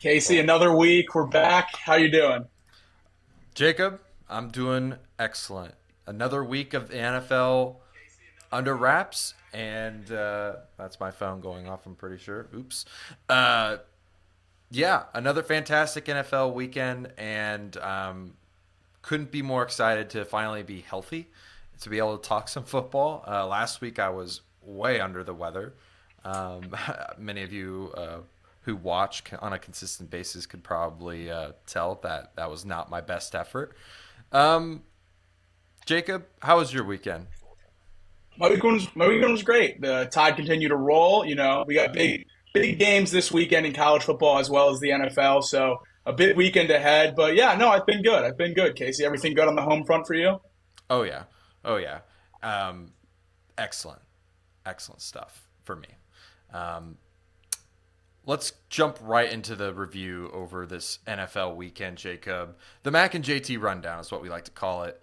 Casey, another week. We're back. How you doing? Jacob, I'm doing excellent. Another week of the NFL under wraps, and that's my phone going off, I'm pretty sure. Oops. Uh, yeah, another fantastic NFL weekend, and couldn't be more excited to finally be healthy, to be able to talk some football. Last week I was way under the weather. Many of you who watch on a consistent basis could probably tell that that was not my best effort. Um, Jacob, how was your weekend? My weekend was great. The Tide continued to roll. We got big games this weekend in college football as well as the NFL. So a big weekend ahead. But yeah, no, I've been good. I've been good. Casey, everything good on the home front for you? Oh yeah, oh yeah, um, excellent, excellent stuff for me. Um, let's jump right into the review over this NFL weekend, Jacob. The Mac and JT rundown is what we like to call it.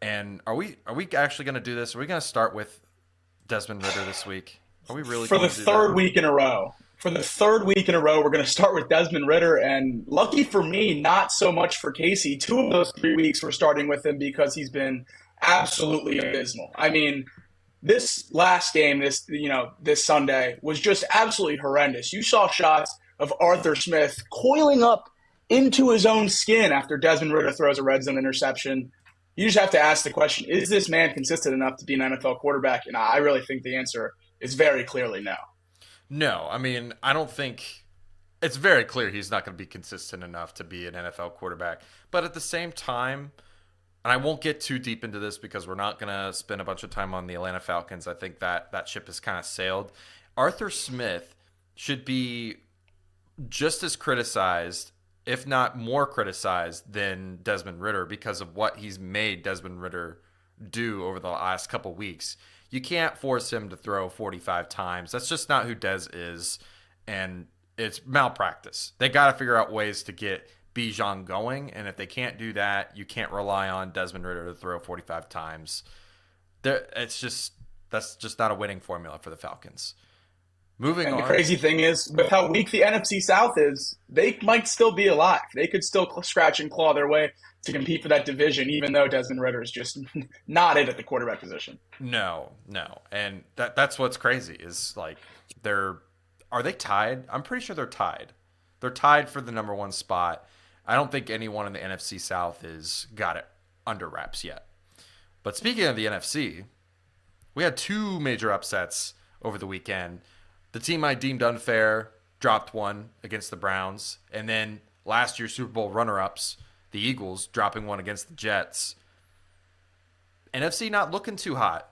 And are we actually going to do this? Are we going to start with Desmond Ridder this week? Are we really For going the to do that? third week in a row. For the third week in a row, we're going to start with Desmond Ridder. And lucky for me, not so much for Casey. Two of those 3 weeks we're starting with him because he's been absolutely abysmal. I mean, this last game, this Sunday was just absolutely horrendous. You saw shots of Arthur Smith coiling up into his own skin after Desmond Ridder throws a red zone interception. You just have to ask the question: is this man consistent enough to be an NFL quarterback? And I really think the answer is very clearly no. No, I mean, I don't think it's very clear he's not going to be consistent enough to be an NFL quarterback. But at the same time, and I won't get too deep into this because we're not going to spend a bunch of time on the Atlanta Falcons. I think that ship has kind of sailed. Arthur Smith should be just as criticized, if not more criticized, than Desmond Ridder because of what he's made Desmond Ridder do over the last couple weeks. You can't force him to throw 45 times. That's just not who Dez is, and it's malpractice. They got to figure out ways to get Bijan going, and if they can't do that, you can't rely on Desmond Ridder to throw 45 times. That's just not a winning formula for the Falcons. Moving And the on. crazy thing is, with how weak the NFC South is, they might still be alive. They could still scratch and claw their way to compete for that division, even though Desmond Ritter is just not it at the quarterback position. No, no. And that's what's crazy is like they're are they tied? I'm pretty sure they're tied. They're tied for the number one spot. I don't think anyone in the NFC South is got it under wraps yet. But speaking of the NFC, we had two major upsets over the weekend. The team I deemed unfair dropped one against the Browns, and then last year's Super Bowl runner-ups, the Eagles, dropping one against the Jets. NFC not looking too hot.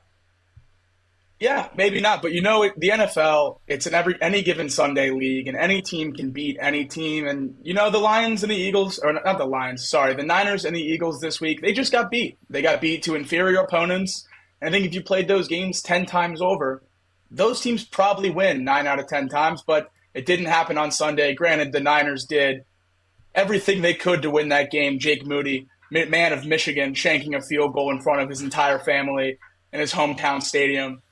Yeah, maybe not, but the NFL, it's an every any given Sunday league, and any team can beat any team. And the Lions and the Eagles, or not the Lions, sorry, the Niners and the Eagles this week, they just got beat. They got beat to inferior opponents. And I think if you played those games 10 times over, those teams probably win 9 out of 10 times. But it didn't happen on Sunday. Granted, the Niners did everything they could to win that game. Jake Moody, man of Michigan, shanking a field goal in front of his entire family in his hometown stadium.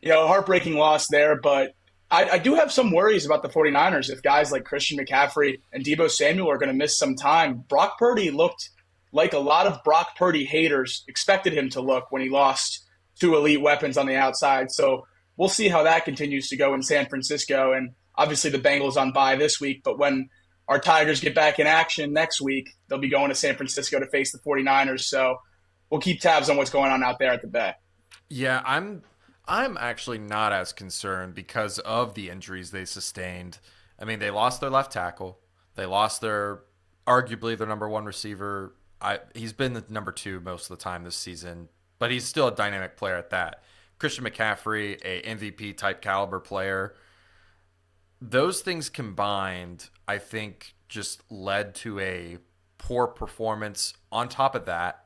Heartbreaking loss there, but I do have some worries about the 49ers if guys like Christian McCaffrey and Debo Samuel are going to miss some time. Brock Purdy looked like a lot of Brock Purdy haters expected him to look when he lost two elite weapons on the outside. So we'll see how that continues to go in San Francisco. And obviously the Bengals on bye this week, but when our Tigers get back in action next week, they'll be going to San Francisco to face the 49ers. So we'll keep tabs on what's going on out there at the Bay. Yeah, I'm actually not as concerned because of the injuries they sustained. I mean, they lost their left tackle. They lost their arguably their number one receiver. He's been the number two most of the time this season, but he's still a dynamic player at that. Christian McCaffrey, a MVP type caliber player. Those things combined, I think, just led to a poor performance. On top of that,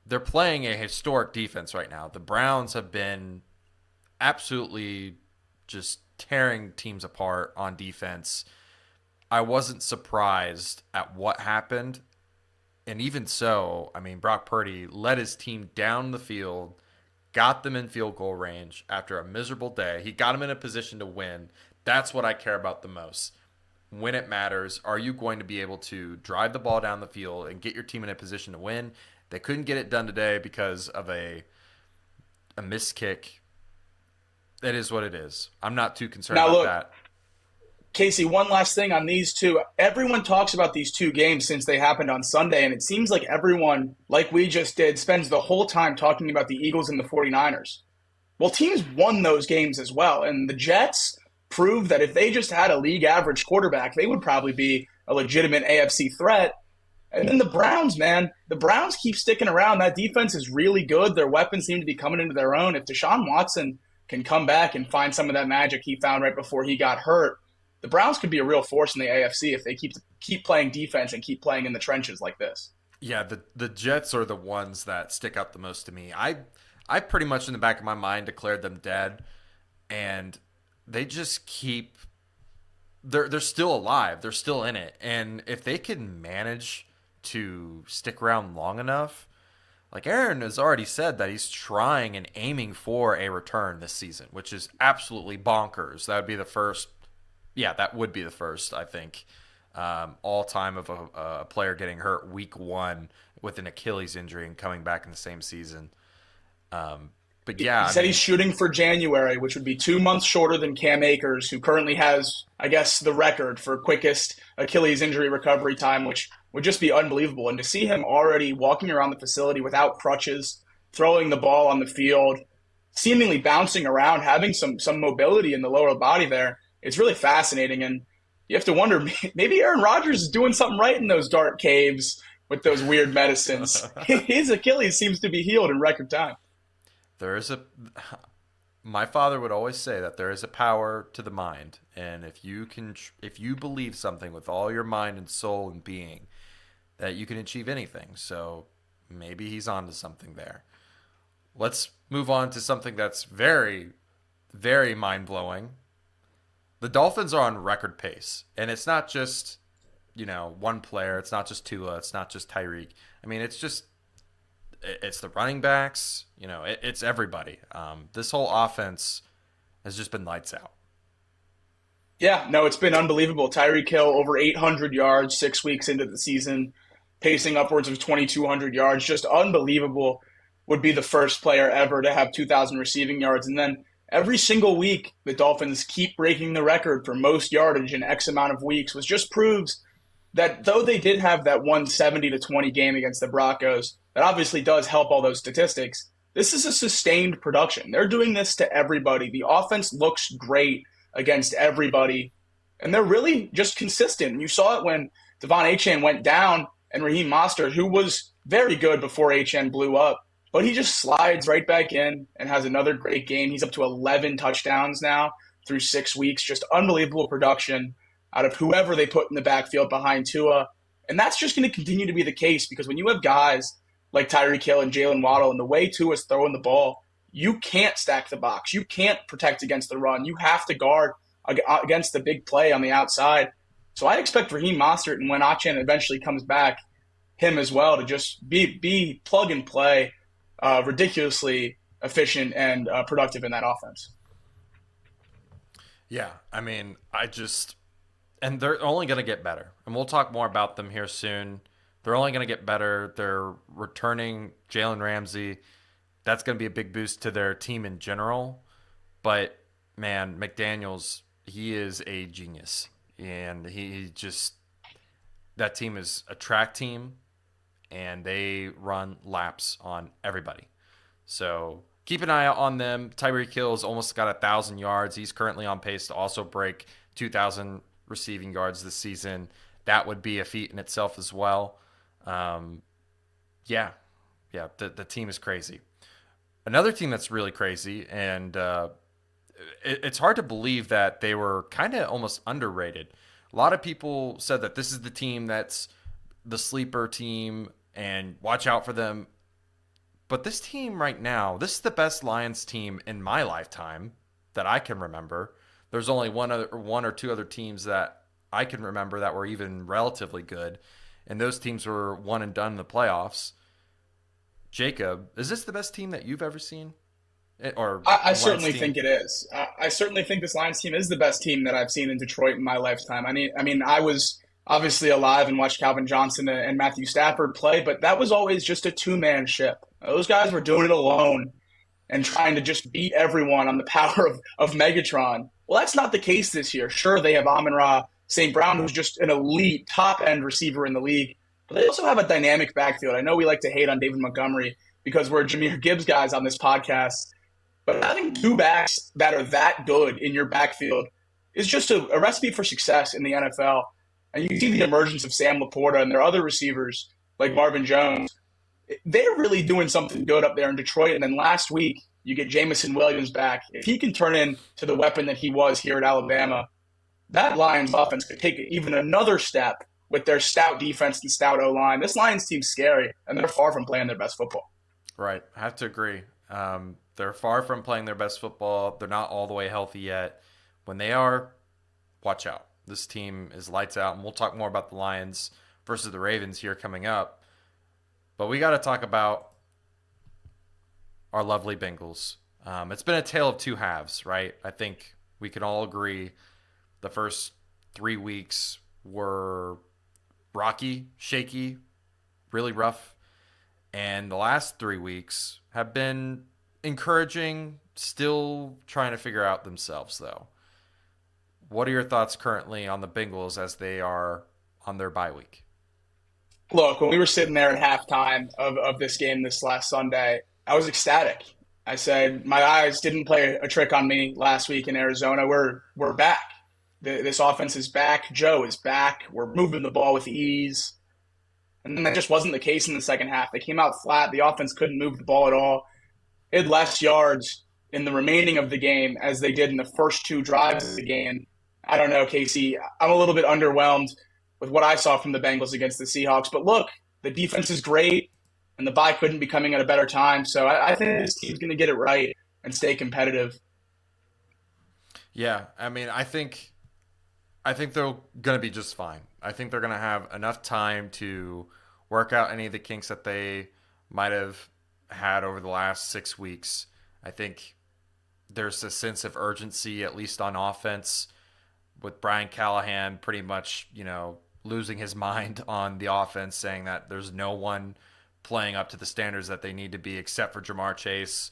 they're playing a historic defense right now. The Browns have been absolutely just tearing teams apart on defense. I wasn't surprised at what happened. And even so, I mean, Brock Purdy led his team down the field, got them in field goal range after a miserable day. He got them in a position to win. That's what I care about the most. when it matters, are you going to be able to drive the ball down the field and get your team in a position to win? They couldn't get it done today because of a missed kick. It is what it is. I'm not too concerned Now, about look, that. Casey, one last thing on these two. Everyone talks about these two games since they happened on Sunday, and it seems like everyone, like we just did, spends the whole time talking about the Eagles and the 49ers. Well, teams won those games as well, and the Jets proved that if they just had a league average quarterback, they would probably be a legitimate AFC threat. And then the Browns, man, the Browns keep sticking around. That defense is really good. Their weapons seem to be coming into their own. If Deshaun Watson can come back and find some of that magic he found right before he got hurt, the Browns could be a real force in the AFC if they keep playing defense and keep playing in the trenches like this. Yeah, the Jets are the ones that stick out the most to me. I pretty much in the back of my mind declared them dead, and they just keep they're still alive. They're still in it. And if they can manage to stick around long enough, like Aaron has already said that he's trying and aiming for a return this season, which is absolutely bonkers. That would be the first. Yeah, that would be the first, I think, all time of a player getting hurt week one with an Achilles injury and coming back in the same season. But yeah, He said he's shooting for January, which would be 2 months shorter than Cam Akers, who currently has, I guess, the record for quickest Achilles injury recovery time, which would just be unbelievable. And to see him already walking around the facility without crutches, throwing the ball on the field, seemingly bouncing around, having some mobility in the lower body there, it's really fascinating. And you have to wonder, maybe Aaron Rodgers is doing something right in those dark caves with those weird medicines. His Achilles seems to be healed in record time. there is a. My father would always say that there is a power to the mind, and if you believe something with all your mind and soul and being, that you can achieve anything. So maybe he's on to something there. Let's move on to something that's very, very mind blowing. The Dolphins are on record pace, and it's not just one player. It's not just Tua. It's not just Tyreek. I mean, it's the running backs. It's everybody. This whole offense has just been lights out. Yeah, no, it's been unbelievable. Tyreek Hill over 800 yards 6 weeks into the season, pacing upwards of 2,200 yards. Just unbelievable. Would be the first player ever to have 2,000 receiving yards. And then every single week, the Dolphins keep breaking the record for most yardage in X amount of weeks, which just proves that though they did have that 170-20 game against the Broncos, that obviously does help all those statistics. This is a sustained production. They're doing this to everybody. The offense looks great against everybody, and they're really just consistent. You saw it when Devon Achane went down and Raheem Mostert, who was very good before Achane blew up, but he just slides right back in and has another great game. He's up to 11 touchdowns now through 6 weeks. Just unbelievable production out of whoever they put in the backfield behind Tua. And that's just going to continue to be the case because when you have guys like Tyreek Hill and Jalen Waddle and the way Tua's throwing the ball, you can't stack the box. You can't protect against the run. You have to guard against the big play on the outside. So I expect Raheem Mostert, and when Achane eventually comes back, him as well, to just be plug and play, ridiculously efficient and productive in that offense. Yeah, I mean, and they're only going to get better. And we'll talk more about them here soon. They're only going to get better. They're returning Jalen Ramsey. That's going to be a big boost to their team in general. But, man, McDaniels, he is a genius. And he just – that team is a track team, and they run laps on everybody. So keep an eye out on them. Tyreek Hill's almost got 1,000 yards. He's currently on pace to also break 2,000 receiving yards this season. That would be a feat in itself as well. Yeah, the team is crazy. Another team that's really crazy, and it's hard to believe that they were kind of almost underrated. A lot of people said that this is the team that's the sleeper team, and watch out for them. But this team right now, this is the best Lions team in my lifetime that I can remember. There's only one or two other teams that I can remember that were even relatively good, and those teams were one and done in the playoffs. Jacob, is this the best team that you've ever seen? or I the Lions certainly team? think it is. I certainly think this Lions team is the best team that I've seen in Detroit in my lifetime. I mean, I was obviously alive and watched Calvin Johnson and Matthew Stafford play, but that was always just a two-man ship. Those guys were doing it alone and trying to just beat everyone on the power of Megatron. Well, that's not the case this year. Sure, they have Amon-Ra St. Brown, who's just an elite top end receiver in the league, but they also have a dynamic backfield. I know we like to hate on David Montgomery because we're Jahmyr Gibbs guys on this podcast, but having two backs that are that good in your backfield is just a recipe for success in the NFL. And you see the emergence of Sam Laporta and their other receivers like Marvin Jones. They're really doing something good up there in Detroit. And then last week, you get Jamison Williams back. If he can turn into the weapon that he was here at Alabama, that Lions offense could take even another step with their stout defense and stout O-line. This Lions team's scary, and they're far from playing their best football. Right. I have to agree. They're far from playing their best football. They're not all the way healthy yet. When they are, watch out. This team is lights out, and we'll talk more about the Lions versus the Ravens here coming up. But we got to talk about our lovely Bengals. It's been a tale of two halves, right? I think we can all agree the first 3 weeks were rocky, shaky, really rough. And the last 3 weeks have been encouraging, still trying to figure out themselves, though. What are your thoughts currently on the Bengals as they are on their bye week? Look, when we were sitting there at halftime of this game this last Sunday, I was ecstatic. I said, my eyes didn't play a trick on me last week in Arizona. We're back. This offense is back. Joe is back. We're moving the ball with ease. And then that just wasn't the case in the second half. They came out flat. The offense couldn't move the ball at all. It had less yards in the remaining of the game as they did in the first two drives of the game. I don't know, Casey. I'm a little bit underwhelmed with what I saw from the Bengals against the Seahawks. But look, the defense is great, and the bye couldn't be coming at a better time. So I think this team's going to get it right and stay competitive. Yeah, I mean, I think they're going to be just fine. I think they're going to have enough time to work out any of the kinks that they might have had over the last 6 weeks. I think there's a sense of urgency, at least on offense, with Brian Callahan pretty much, losing his mind on the offense, saying that there's no one playing up to the standards that they need to be except for Jamar Chase.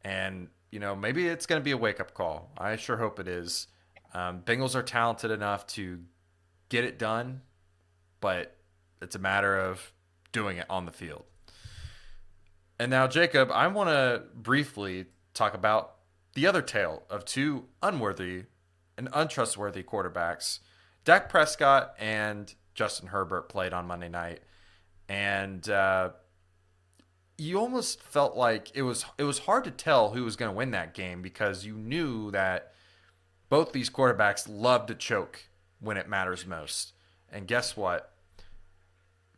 And, maybe it's going to be a wake-up call. I sure hope it is. Bengals are talented enough to get it done, but it's a matter of doing it on the field. And now, Jacob, I want to briefly talk about the other tale of two unworthy and untrustworthy quarterbacks. Dak Prescott and Justin Herbert played on Monday night, and you almost felt like it was hard to tell who was going to win that game because you knew that both these quarterbacks love to choke when it matters most. And guess what?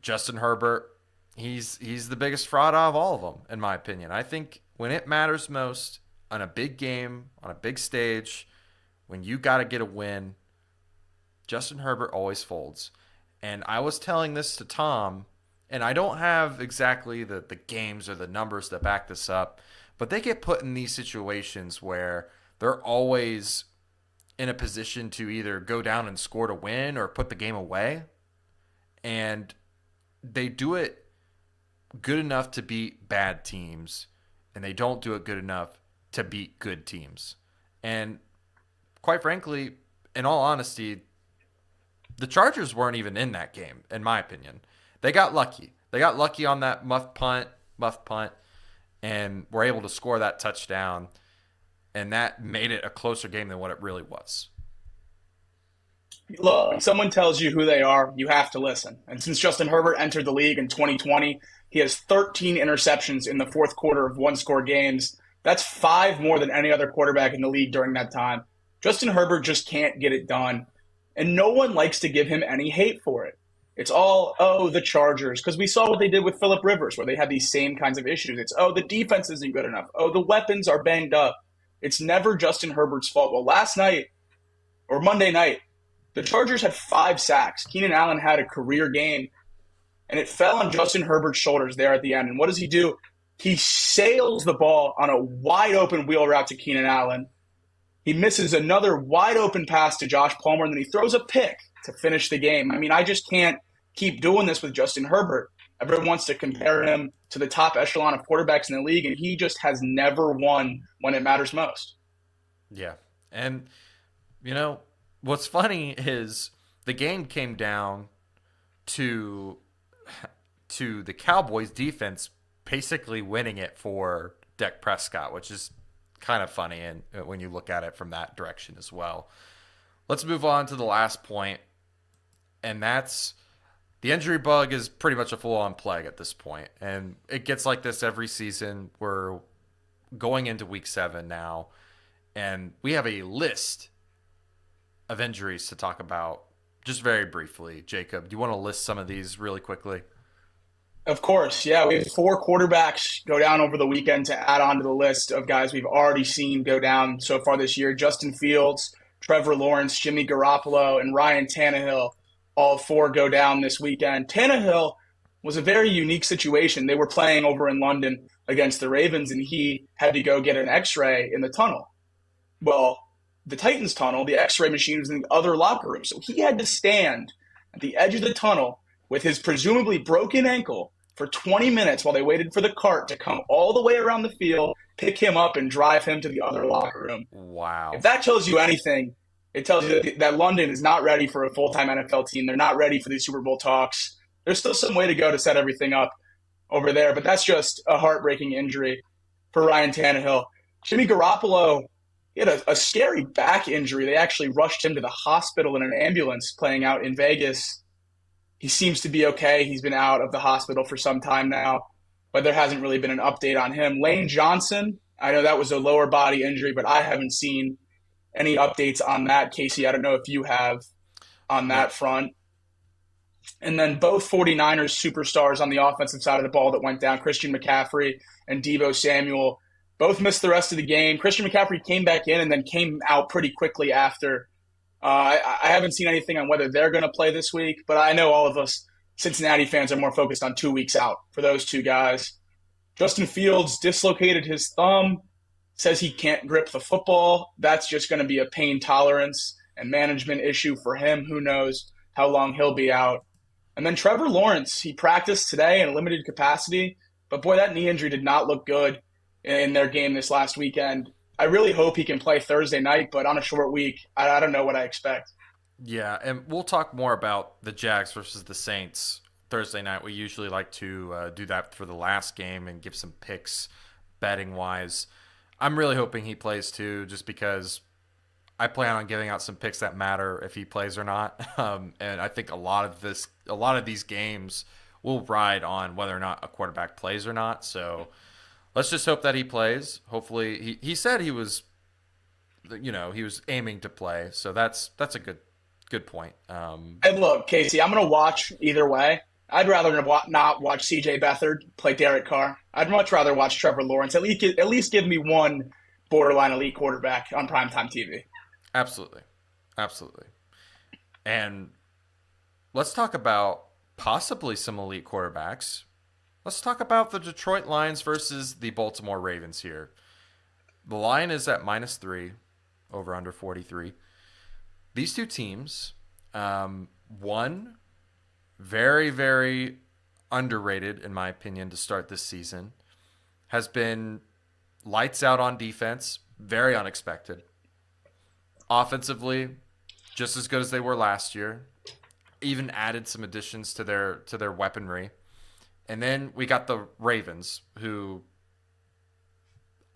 Justin Herbert, he's the biggest fraud out of all of them, in my opinion. I think when it matters most, on a big game, on a big stage, when you got to get a win, Justin Herbert always folds. And I was telling this to Tom, and I don't have exactly the games or the numbers that back this up, but they get put in these situations where they're always in a position to either go down and score to win or put the game away. And they do it good enough to beat bad teams, and they don't do it good enough to beat good teams. And quite frankly, in all honesty, the Chargers weren't even in that game, in my opinion. They got lucky. They got lucky on that muff punt, and were able to score that touchdown. And that made it a closer game than what it really was. Look, when someone tells you who they are, you have to listen. And since Justin Herbert entered the league in 2020, he has 13 interceptions in the fourth quarter of one-score games. That's 5 more than any other quarterback in the league during that time. Justin Herbert just can't get it done. And no one likes to give him any hate for it. It's all, the Chargers, because we saw what they did with Phillip Rivers, where they had these same kinds of issues. It's, the defense isn't good enough. The weapons are banged up. It's never Justin Herbert's fault. Well, last night, or Monday night, the Chargers had 5 sacks. Keenan Allen had a career game, and it fell on Justin Herbert's shoulders there at the end. And what does he do? He sails the ball on a wide open wheel route to Keenan Allen. He misses another wide open pass to Josh Palmer, and then he throws a pick to finish the game. I mean, I just can't keep doing this with Justin Herbert. Everyone wants to compare him to the top echelon of quarterbacks in the league, and he just has never won when it matters most. Yeah. And, what's funny is the game came down to the Cowboys defense basically winning it for Dak Prescott, which is kind of funny and when you look at it from that direction as well. Let's move on to the last point, and that's the injury bug is pretty much a full-on plague at this point, and it gets like this every season. We're going into week 7 now, and we have a list of injuries to talk about just very briefly. Jacob, do you want to list some of these really quickly? Of course, yeah. We have 4 quarterbacks go down over the weekend to add on to the list of guys we've already seen go down so far this year. Justin Fields, Trevor Lawrence, Jimmy Garoppolo, and Ryan Tannehill, all 4 go down this weekend. Tannehill was a very unique situation. They were playing over in London against the Ravens, and he had to go get an X-ray in the tunnel. Well, the Titans tunnel, the X-ray machine was in the other locker room, so he had to stand at the edge of the tunnel with his presumably broken ankle for 20 minutes while they waited for the cart to come all the way around the field, pick him up, and drive him to the other locker room. Wow. If that tells you anything, it tells you that London is not ready for a full-time NFL team. They're not ready for these Super Bowl talks. There's still some way to go to set everything up over there, but that's just a heartbreaking injury for Ryan Tannehill. Jimmy Garoppolo, he had a scary back injury. They actually rushed him to the hospital in an ambulance playing out in Vegas. He seems to be okay. He's been out of the hospital for some time now, but there hasn't really been an update on him. Lane Johnson, I know that was a lower body injury, but I haven't seen any updates on that. Casey, I don't know if you have on that front. And then both 49ers superstars on the offensive side of the ball that went down, Christian McCaffrey and Deebo Samuel, both missed the rest of the game. Christian McCaffrey came back in and then came out pretty quickly after. I haven't seen anything on whether they're going to play this week, but I know all of us Cincinnati fans are more focused on 2 weeks out for those 2 guys. Justin Fields dislocated his thumb, says he can't grip the football. That's just going to be a pain tolerance and management issue for him. Who knows how long he'll be out. And then Trevor Lawrence, he practiced today in a limited capacity, but boy, that knee injury did not look good in their game this last weekend. I really hope he can play Thursday night, but on a short week, I don't know what I expect. Yeah, and we'll talk more about the Jags versus the Saints Thursday night. We usually like to do that for the last game and give some picks betting-wise. I'm really hoping he plays too, just because I plan on giving out some picks that matter if he plays or not. And I think a lot of these games will ride on whether or not a quarterback plays or not. So let's just hope that he plays. Hopefully, he said he was aiming to play. So that's a good point. And look, Casey, I'm going to watch either way. I'd rather not watch C.J. Beathard play Derek Carr. I'd much rather watch Trevor Lawrence. At least give me one borderline elite quarterback on primetime TV. Absolutely. And let's talk about possibly some elite quarterbacks. Let's talk about the Detroit Lions versus the Baltimore Ravens here. The line is at -3, over under 43. These 2 teams, one, very, very underrated, in my opinion, to start this season, has been lights out on defense, very unexpected. Offensively, just as good as they were last year. Even added some additions to their weaponry. And then we got the Ravens, who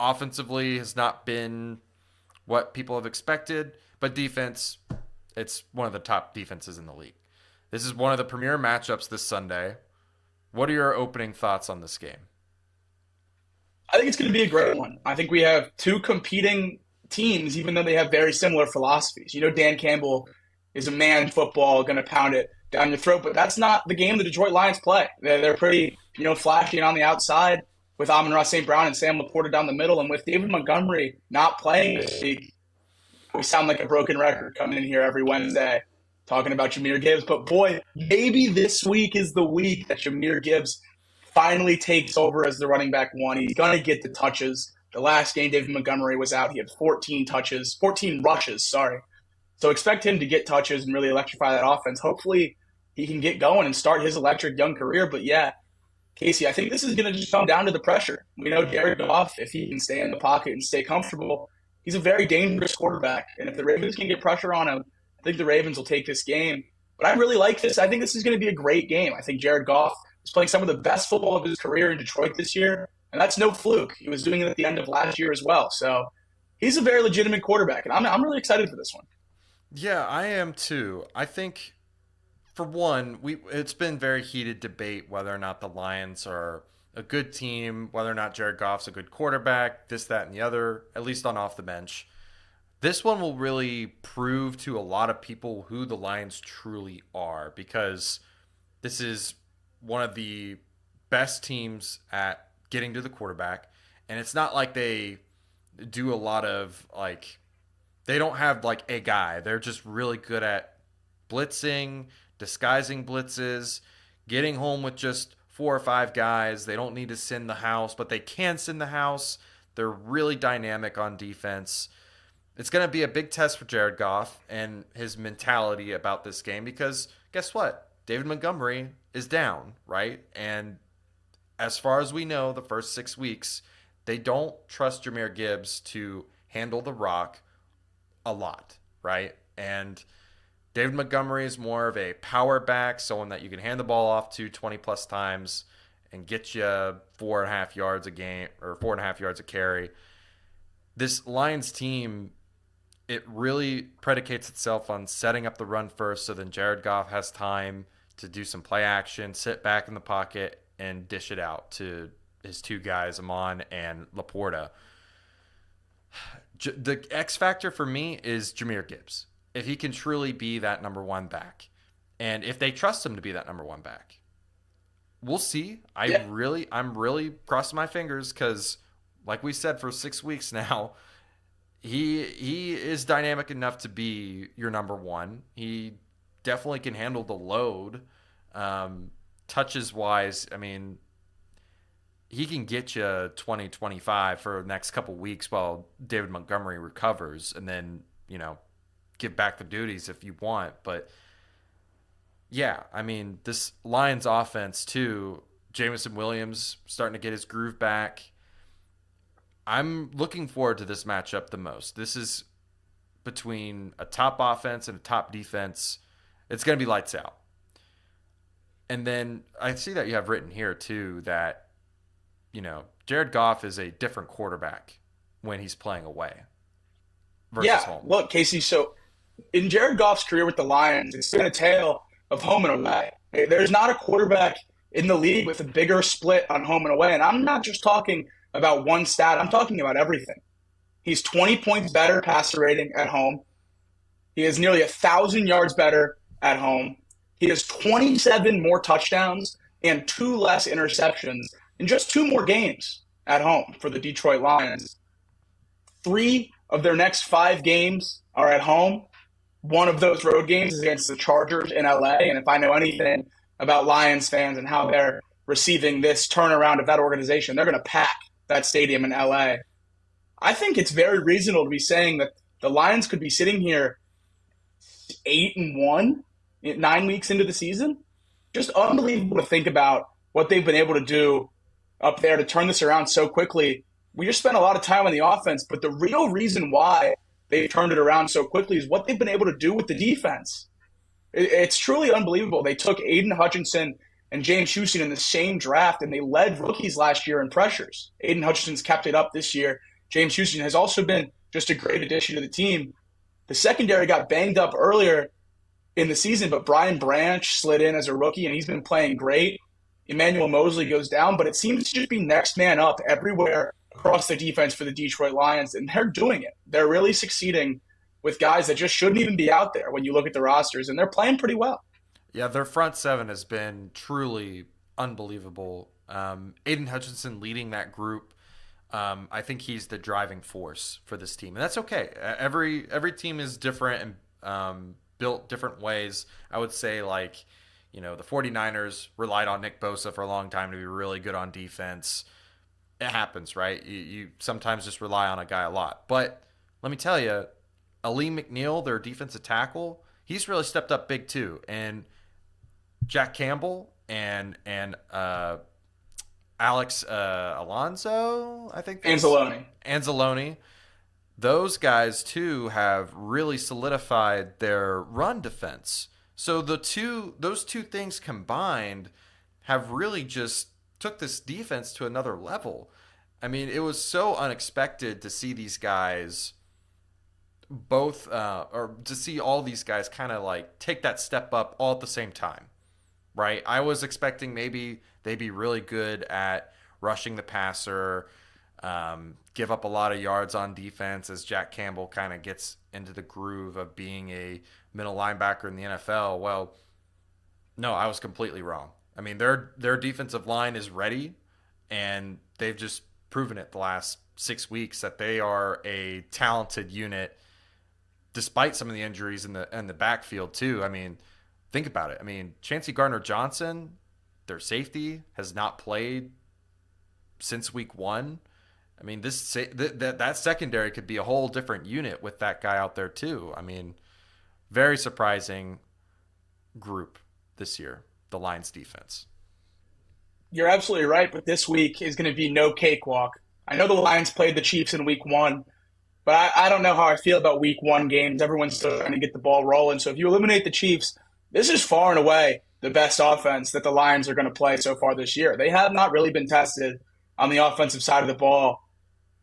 offensively has not been what people have expected, but defense, it's one of the top defenses in the league. This is one of the premier matchups this Sunday. What are your opening thoughts on this game? I think it's going to be a great one. I think we have 2 competing teams, even though they have very similar philosophies. Dan Campbell is a man football, going to pound it down your throat, but that's not the game the Detroit Lions play. They're pretty, flashy and on the outside with Amon-Ra St. Brown and Sam Laporta down the middle, and with David Montgomery not playing this week, we sound like a broken record coming in here every Wednesday talking about Jahmyr Gibbs. But boy, maybe this week is the week that Jahmyr Gibbs finally takes over as the running back one. He's going to get the touches. The last game David Montgomery was out, he had 14 touches, 14 rushes, sorry. So expect him to get touches and really electrify that offense. Hopefully he can get going and start his electric young career. But yeah, Casey, I think this is going to just come down to the pressure. We know Jared Goff, if he can stay in the pocket and stay comfortable, he's a very dangerous quarterback. And if the Ravens can get pressure on him, I think the Ravens will take this game. But I really like this. I think this is going to be a great game. I think Jared Goff is playing some of the best football of his career in Detroit this year. And that's no fluke. He was doing it at the end of last year as well. So he's a very legitimate quarterback. And I'm really excited for this one. Yeah, I am too. I think for one, it's been very heated debate whether or not the Lions are a good team, whether or not Jared Goff's a good quarterback, this, that, and the other, at least on off the bench. This one will really prove to a lot of people who the Lions truly are, because this is one of the best teams at getting to the quarterback. And it's not like they do a lot of they don't have a guy. They're just really good at blitzing, disguising blitzes, getting home with just 4 or 5 guys. They don't need to send the house, but they can send the house. They're really dynamic on defense. It's going to be a big test for Jared Goff and his mentality about this game, because guess what? David Montgomery is down, right? And as far as we know, the first 6 weeks, they don't trust Jahmyr Gibbs to handle the rock a lot, right? And David Montgomery is more of a power back, someone that you can hand the ball off to 20 plus times and get you 4.5 yards a game, or 4.5 yards a carry. This Lions team, it really predicates itself on setting up the run first, so then Jared Goff has time to do some play action, sit back in the pocket, and dish it out to his 2 guys, Amon and Laporta. The X factor for me is Jahmyr Gibbs. If he can truly be that number 1 back, and if they trust him to be that number 1 back, we'll see. I'm really crossing my fingers, because like we said for 6 weeks now, he is dynamic enough to be your number 1. He definitely can handle the load. Touches wise, I mean, he can get you 20, 25 for the next couple weeks while David Montgomery recovers, and then, give back the duties if you want. But yeah, I mean, this Lions offense too, Jameson Williams starting to get his groove back. I'm looking forward to this matchup the most. This is between a top offense and a top defense. It's going to be lights out. And then I see that you have written here too that, Jared Goff is a different quarterback when he's playing away versus home. Look, Casey, so in Jared Goff's career with the Lions, it's been a tale of home and away. There's not a quarterback in the league with a bigger split on home and away. And I'm not just talking about one stat. I'm talking about everything. He's 20 points better passer rating at home. He is nearly 1,000 yards better at home. He has 27 more touchdowns and 2 less interceptions in just 2 more games at home for the Detroit Lions. 3 of their next 5 games are at home. One of those road games is against the Chargers in LA. And if I know anything about Lions fans and how they're receiving this turnaround of that organization, they're going to pack that stadium in LA. I think it's very reasonable to be saying that the Lions could be sitting here 8-1, 9 weeks into the season. Just unbelievable to think about what they've been able to do up there to turn this around so quickly. We just spent a lot of time on the offense, but the real reason why they've turned it around so quickly is what they've been able to do with the defense. It's truly unbelievable. They took Aiden Hutchinson and James Houston in the same draft, and they led rookies last year in pressures. Aiden Hutchinson's kept it up this year. James Houston has also been just a great addition to the team. The secondary got banged up earlier in the season, but Brian Branch slid in as a rookie, and he's been playing great. Emmanuel Mosley goes down, but it seems to just be next man up everywhere across the defense for the Detroit Lions, and they're doing it. They're really succeeding with guys that just shouldn't even be out there when you look at the rosters, and they're playing pretty well. Yeah, their front 7 has been truly unbelievable. Aiden Hutchinson leading that group. I think he's the driving force for this team, and that's okay. Every team is different and built different ways. I would say The 49ers relied on Nick Bosa for a long time to be really good on defense. It happens, right? You sometimes just rely on a guy a lot. But let me tell you, Ali McNeil, their defensive tackle, he's really stepped up big too. And Jack Campbell and Alex Alonso, I think that's Anzalone. Anzalone. Those guys too have really solidified their run defense. So those two things combined have really just took this defense to another level. I mean, it was so unexpected to see these guys both, or to see all these guys kind of like take that step up all at the same time, right? I was expecting maybe they'd be really good at rushing the passer, give up a lot of yards on defense as Jack Campbell kind of gets into the groove of being a middle linebacker in the NFL. Well, no, I was completely wrong. I mean, their defensive line is ready, and they've just proven it the last 6 weeks that they are a talented unit, despite some of the injuries in the backfield too. I mean, think about it. I mean, Chancey Gardner-Johnson, their safety, has not played since week 1. I mean, that secondary could be a whole different unit with that guy out there too. I mean, very surprising group this year, the Lions defense. You're absolutely right, but this week is going to be no cakewalk. I know the Lions played the Chiefs in week 1, but I don't know how I feel about week 1 games. Everyone's still trying to get the ball rolling. So if you eliminate the Chiefs, this is far and away the best offense that the Lions are going to play so far this year. They have not really been tested on the offensive side of the ball.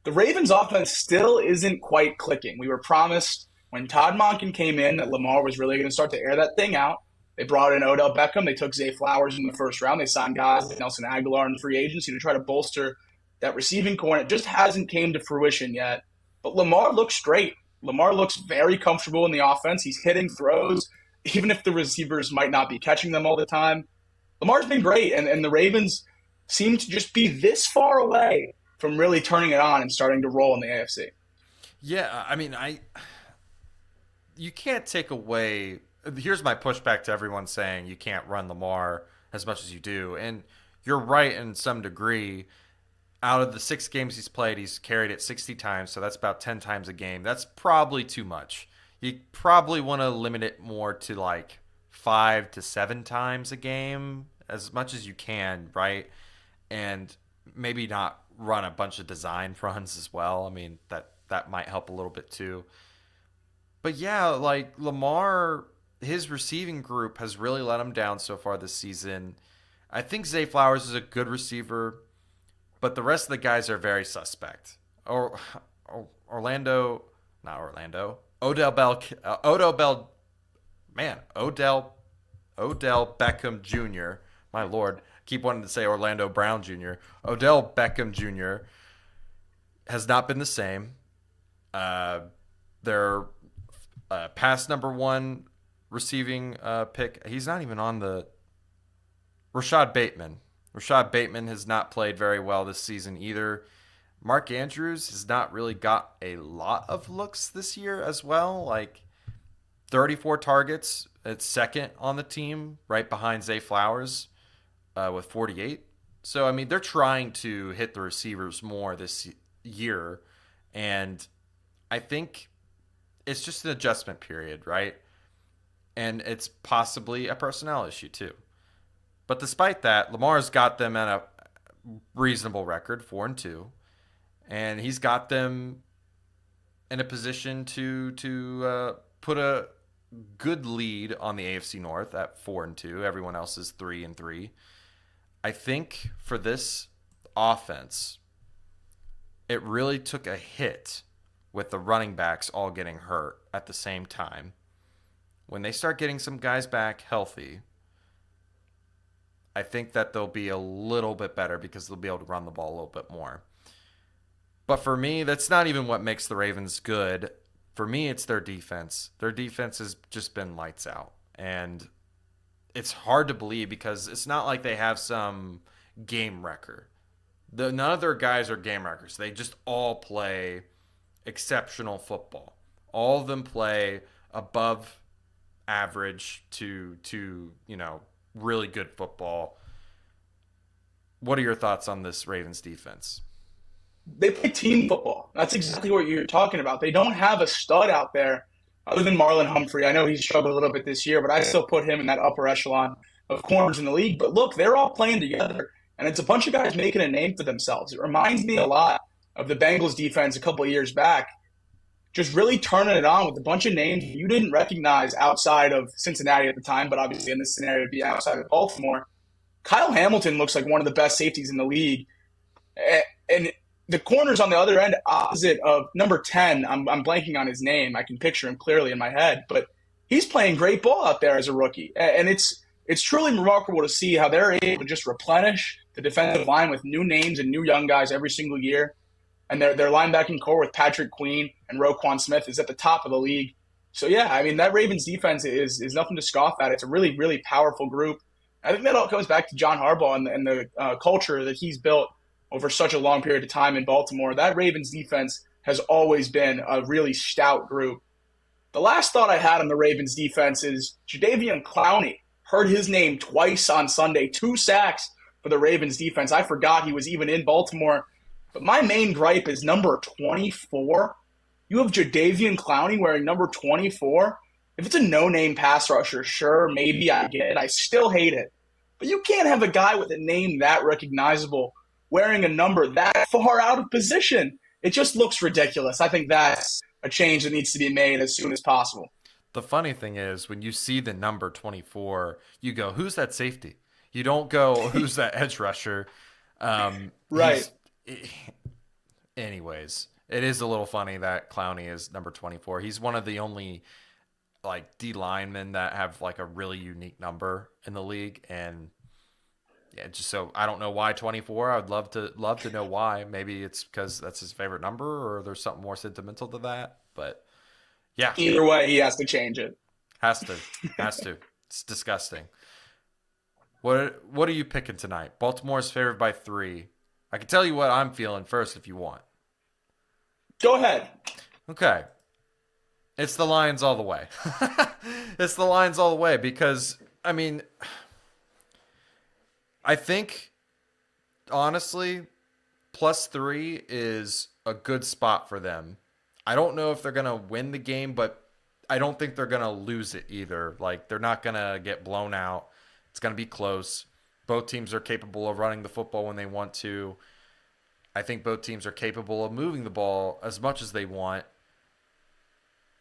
The Ravens offense still isn't quite clicking. We were promised when Todd Monken came in that Lamar was really going to start to air that thing out. They brought in Odell Beckham. They took Zay Flowers in the first round. They signed guys like Nelson Aguilar in free agency to try to bolster that receiving core. It just hasn't came to fruition yet. But Lamar looks great. Lamar looks very comfortable in the offense. He's hitting throws, even if the receivers might not be catching them all the time. Lamar's been great, and the Ravens seem to just be this far away from really turning it on and starting to roll in the AFC. Yeah, I mean, you can't take away. Here's my pushback to everyone saying you can't run Lamar as much as you do, and you're right in some degree. Out of the 6 games he's played, he's carried it 60 times, so that's about 10 times a game. That's probably too much. You probably want to limit it more to like 5 to 7 times a game, as much as you can, right? And maybe not run a bunch of design runs as well. I mean, that might help a little bit too. But yeah, like Lamar, his receiving group has really let him down so far this season. I think Zay Flowers is a good receiver, but the rest of the guys are very suspect. Orlando, not Orlando. Odell Beckham Jr. My lord, keep wanting to say Orlando Brown Jr. Odell Beckham Jr. has not been the same. Their past number 1 receiving pick, he's not even on the Rashad Bateman. Rashad Bateman has not played very well this season either. Mark Andrews has not really got a lot of looks this year as well. Like 34 targets, it's second on the team, right behind Zay Flowers with 48. So, I mean, they're trying to hit the receivers more this year. And I think it's just an adjustment period, right? And it's possibly a personnel issue too. But despite that, Lamar's got them at a reasonable record, 4-2, and he's got them in a position to put a good lead on the AFC North at 4-2. Everyone else is 3-3. I think for this offense, it really took a hit with the running backs all getting hurt at the same time. When they start getting some guys back healthy, I think that they'll be a little bit better because they'll be able to run the ball a little bit more. But for me, that's not even what makes the Ravens good. For me, it's their defense. Their defense has just been lights out. And it's hard to believe because it's not like they have some game record. None of their guys are game records. They just all play exceptional football. All of them play above average to really good football. What are your thoughts on this Ravens defense? They play team football. That's exactly what you're talking about. They don't have a stud out there other than Marlon Humphrey. I know he's struggled a little bit this year, but I still put him in that upper echelon of corners in the league. But look, they're all playing together, and it's a bunch of guys making a name for themselves. It reminds me a lot of the Bengals defense a couple of years back, just really turning it on with a bunch of names you didn't recognize outside of Cincinnati at the time, but obviously in this scenario, it'd be outside of Baltimore. Kyle Hamilton looks like one of the best safeties in the league. And the corners on the other end, opposite of number 10, I'm blanking on his name. I can picture him clearly in my head, but he's playing great ball out there as a rookie. And it's truly remarkable to see how they're able to just replenish the defensive line with new names and new young guys every single year. And their linebacking core with Patrick Queen and Roquan Smith is at the top of the league. So, yeah, I mean, that Ravens defense is nothing to scoff at. It's a really, really powerful group. I think that all comes back to John Harbaugh and the culture that he's built over such a long period of time in Baltimore. That Ravens defense has always been a really stout group. The last thought I had on the Ravens defense is Jadeveon Clowney. Heard his name twice on Sunday, 2 sacks for the Ravens defense. I forgot he was even in Baltimore. But my main gripe is number 24. You have Jadeveon Clowney wearing number 24. If it's a no-name pass rusher, sure, maybe I get it. I still hate it. But you can't have a guy with a name that recognizable wearing a number that far out of position. It just looks ridiculous. I think that's a change that needs to be made as soon as possible. The funny thing is, when you see the number 24, you go, who's that safety? You don't go, who's that edge rusher? Right. Anyways, it is a little funny that Clowney is number 24. He's one of the only like D linemen that have like a really unique number in the league, and yeah, just so I don't know why 24. I would love to know why. Maybe it's because that's his favorite number, or there's something more sentimental to that. But yeah, either way, he has to change it. Has to. It's disgusting. What are you picking tonight? Baltimore's favored by 3. I can tell you what I'm feeling first if you want. Go ahead. Okay. It's the Lions all the way. It's the Lions all the way because, I mean, I think, honestly, +3 is a good spot for them. I don't know if they're going to win the game, but I don't think they're going to lose it either. Like, they're not going to get blown out. It's going to be close. Both teams are capable of running the football when they want to. I think both teams are capable of moving the ball as much as they want.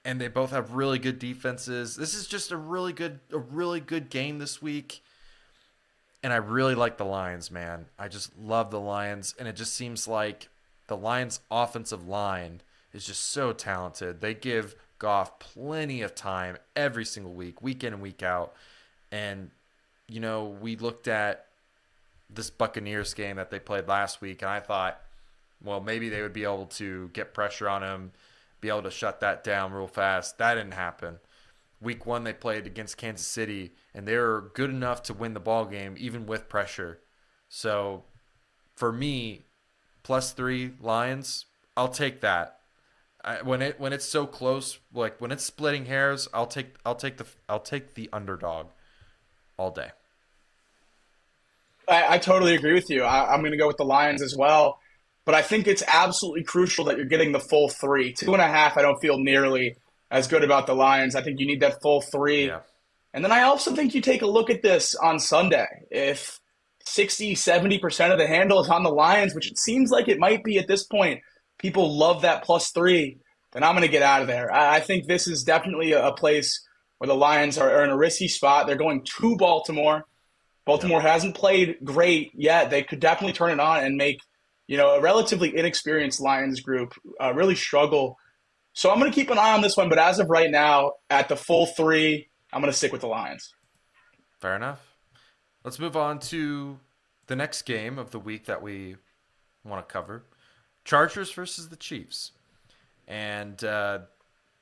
And they both have really good defenses. This is just a really good game this week. And I really like the Lions, man. I just love the Lions. And it just seems like the Lions' offensive line is just so talented. They give Goff plenty of time every single week in and week out. And, you know, we looked at this Buccaneers game that they played last week, and I thought, well, maybe they would be able to get pressure on him, be able to shut that down real fast. That didn't happen. Week 1, they played against Kansas City, and they were good enough to win the ball game, even with pressure. So, for me, +3 Lions, I'll take that. When it's so close, like when it's splitting hairs, I'll take the underdog all day. I totally agree with you. I'm going to go with the Lions as well. But I think it's absolutely crucial that you're getting the full 3. 2.5, I don't feel nearly as good about the Lions. I think you need that full 3. Yeah. And then I also think you take a look at this on Sunday. If 60, 70% of the handle is on the Lions, which it seems like it might be at this point, people love that +3, then I'm going to get out of there. I think this is definitely a place where the Lions are in a risky spot. They're going to Baltimore. Baltimore hasn't played great yet. They could definitely turn it on and make, a relatively inexperienced Lions group really struggle. So I'm going to keep an eye on this one, but as of right now, at the full 3, I'm going to stick with the Lions. Fair enough. Let's move on to the next game of the week that we want to cover. Chargers versus the Chiefs. And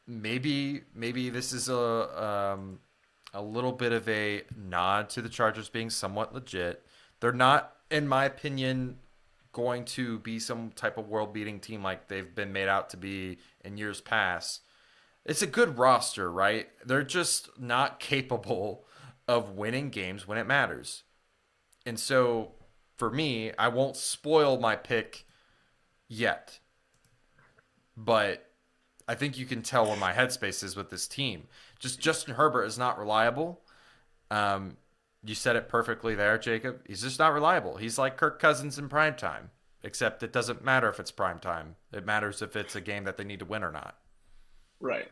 maybe this is a little bit of a nod to the Chargers being somewhat legit. They're not, in my opinion, going to be some type of world-beating team like they've been made out to be in years past. It's a good roster, right? They're just not capable of winning games when it matters. And so for me, I won't spoil my pick yet, but I think you can tell where my headspace is with this team. Just Justin Herbert is not reliable. Um, you said it perfectly there, Jacob. He's just not reliable. He's like Kirk Cousins in prime time, except it doesn't matter if it's prime time. It matters if it's a game that they need to win or not. Right.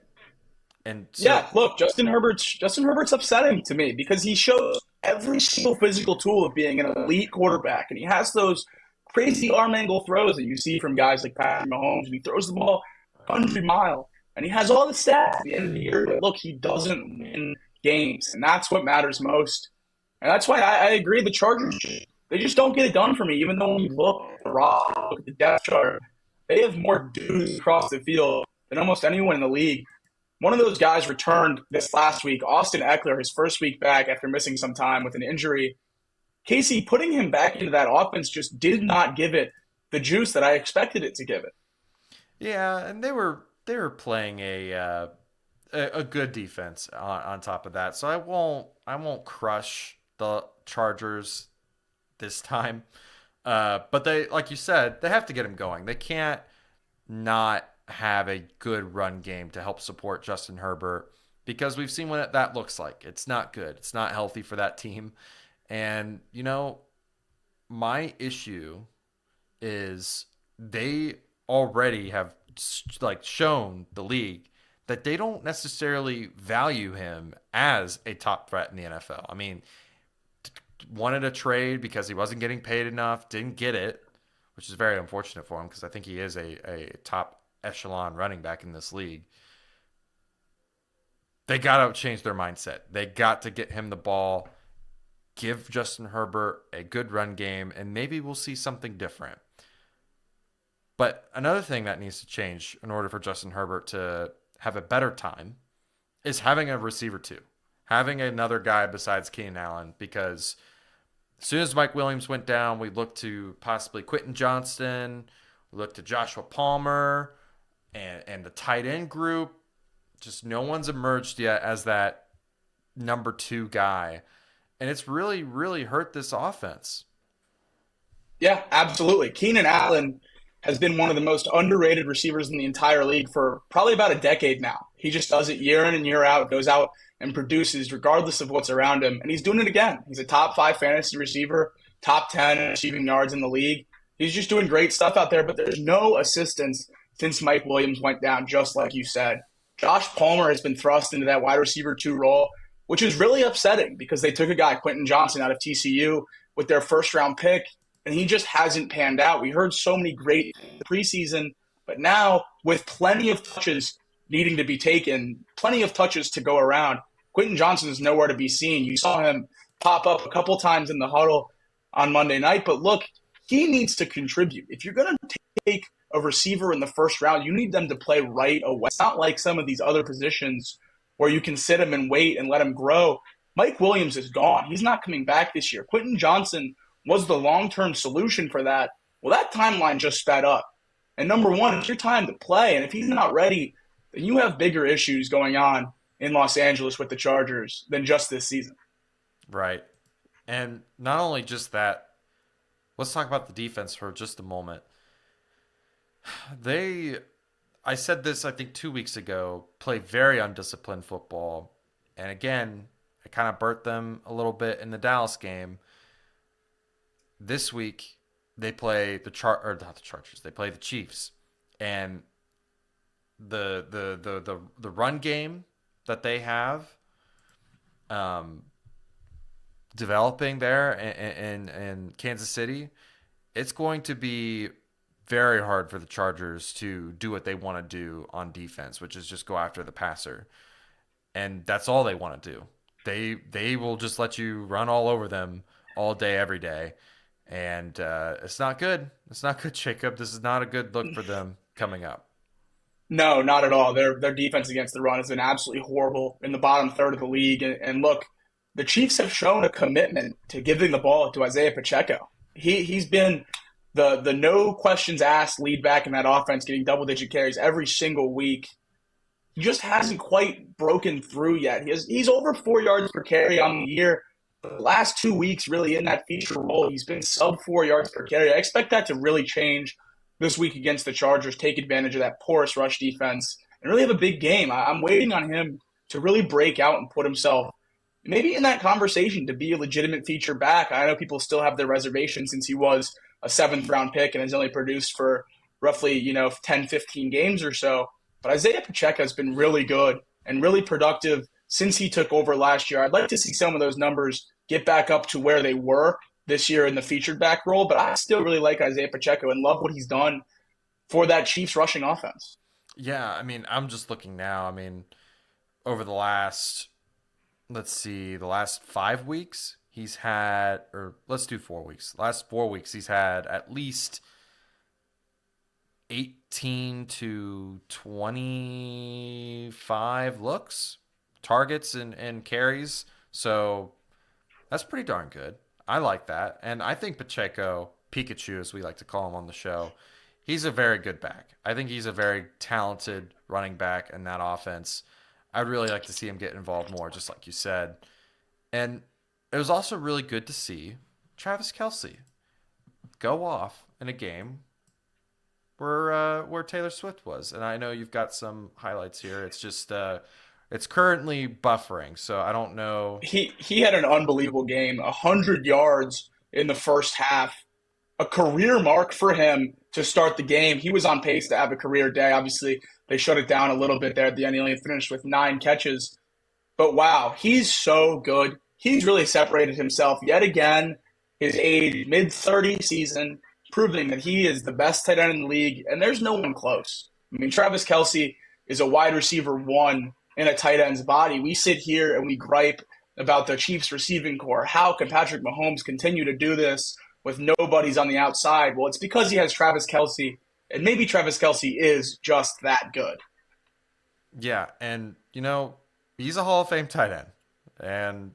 And so, Yeah, look, Justin Herbert's upsetting to me because he shows every single physical tool of being an elite quarterback, and he has those crazy arm angle throws that you see from guys like Patrick Mahomes, and he throws the ball 100 mile, and he has all the stats at the end of the year. But look, he doesn't win games, and that's what matters most. And that's why I agree. The Chargers, they just don't get it done for me. Even though when you look at the roster, look at the depth chart, they have more dudes across the field than almost anyone in the league. One of those guys returned this last week, Austin Eckler, his first week back after missing some time with an injury. Casey, putting him back into that offense just did not give it the juice that I expected it to give it. yeah, and they were playing a good defense on top of that. So I won't crush the Chargers this time. But they, like you said, they have to get him going. They can't not have a good run game to help support Justin Herbert because we've seen what that looks like. It's not good. It's not healthy for that team. And, my issue is they already have like shown the league that they don't necessarily value him as a top threat in the NFL. I mean, wanted a trade because he wasn't getting paid enough, didn't get it, which is very unfortunate for him because I think he is a top echelon running back in this league. They got to change their mindset. They got to get him the ball, give Justin Herbert a good run game, and maybe we'll see something different. But another thing that needs to change in order for Justin Herbert to have a better time is having a receiver too. Having another guy besides Keenan Allen, because as soon as Mike Williams went down, we looked to possibly Quentin Johnston, we looked to Joshua Palmer, and the tight end group. Just no one's emerged yet as that number 2 guy. And it's really, really hurt this offense. Yeah, absolutely. Keenan Allen has been one of the most underrated receivers in the entire league for probably about a decade now. He just does it year in and year out, goes out and produces regardless of what's around him. And he's doing it again. He's a top 5 fantasy receiver, top 10 receiving yards in the league. He's just doing great stuff out there, but there's no assistance since Mike Williams went down, just like you said. Josh Palmer has been thrust into that wide receiver 2 role, which is really upsetting because they took a guy, Quentin Johnston, out of TCU with their first-round pick, and he just hasn't panned out. We heard so many great preseason, but now with plenty of touches needing to be taken, plenty of touches to go around, Quentin Johnston is nowhere to be seen. You saw him pop up a couple times in the huddle on Monday night, but look, he needs to contribute. If you're going to take a receiver in the first round, you need them to play right away. It's not like some of these other positions where you can sit him and wait and let him grow. Mike Williams is gone. He's not coming back this year. Quentin Johnston was the long-term solution for that. Well, that timeline just sped up. And number one, it's your time to play. And if he's not ready, then you have bigger issues going on in Los Angeles with the Chargers than just this season. Right. And not only just that, let's talk about the defense for just a moment. I said this, I think 2 weeks ago, play very undisciplined football. And again, I kind of burnt them a little bit in the Dallas game. This week, they play not the Chargers. They play the Chiefs, and the run game that they have, developing there in Kansas City, it's going to be very hard for the Chargers to do what they want to do on defense, which is just go after the passer, and that's all they want to do. They will just let you run all over them all day, every day. And it's not good. It's not good, Jacob. This is not a good look for them coming up. No, not at all. Their defense against the run has been absolutely horrible in the bottom third of the league. And look, the Chiefs have shown a commitment to giving the ball to Isaiah Pacheco. He's been the no questions asked lead back in that offense, getting double-digit carries every single week. he just hasn't quite broken through yet. He's over 4 yards per carry on the year. The last 2 weeks, really in that feature role, he's been sub 4 yards per carry. I expect that to really change this week against the Chargers, take advantage of that porous rush defense, and really have a big game. I'm waiting on him to really break out and put himself maybe in that conversation to be a legitimate feature back. I know people still have their reservations since he was a seventh round pick and has only produced for roughly, 10, 15 games or so. But Isaiah Pacheco has been really good and really productive since he took over last year. I'd like to see some of those numbers get back up to where they were this year in the featured back role, but I still really like Isaiah Pacheco and love what he's done for that Chiefs rushing offense. Yeah, I mean, I'm just looking now. I mean, over the last, let's see, the last 5 weeks, he's had, or let's do 4 weeks. Last 4 weeks, he's had at least 18 to 25 looks, targets, and carries. So that's pretty darn good. I like that. And I think Pacheco, Pikachu, as we like to call him on the show, he's a very good back. I think he's a very talented running back in that offense. I'd really like to see him get involved more, just like you said. And it was also really good to see Travis Kelce go off in a game where Taylor Swift was. And I know you've got some highlights here. It's just it's currently buffering, so I don't know. He had an unbelievable game, 100 yards in the first half, a career mark for him to start the game. He was on pace to have a career day. Obviously, they shut it down a little bit there at the end. He only finished with 9 catches. But wow, he's so good. He's really separated himself yet again. His age, mid-30 season, proving that he is the best tight end in the league, and there's no one close. I mean, Travis Kelce is a wide receiver one in a tight end's body. We sit here and we gripe about the Chiefs receiving core. How can Patrick Mahomes continue to do this with nobodies on the outside? Well, it's because he has Travis Kelce, and maybe Travis Kelce is just that good. Yeah, and he's a Hall of Fame tight end, and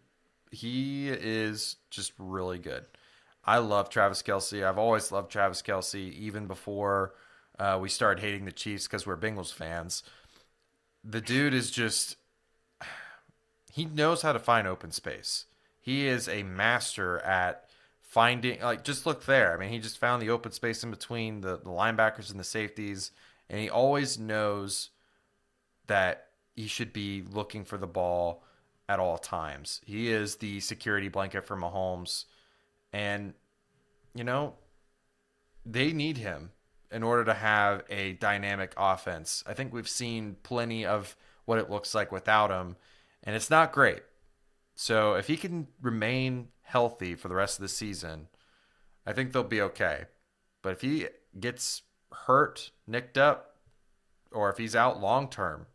he is just really good. I love Travis Kelce. I've always loved Travis Kelce, even before we started hating the Chiefs because we're Bengals fans. The dude is just, he knows how to find open space. He is a master at finding, like, just look there. I mean, he just found the open space in between the linebackers and the safeties, and he always knows that he should be looking for the ball at all times. He is the security blanket for Mahomes, and, they need him in order to have a dynamic offense. I think we've seen plenty of what it looks like without him, and it's not great. So if he can remain healthy for the rest of the season, I think they'll be okay. But if he gets hurt, nicked up, or if he's out long term,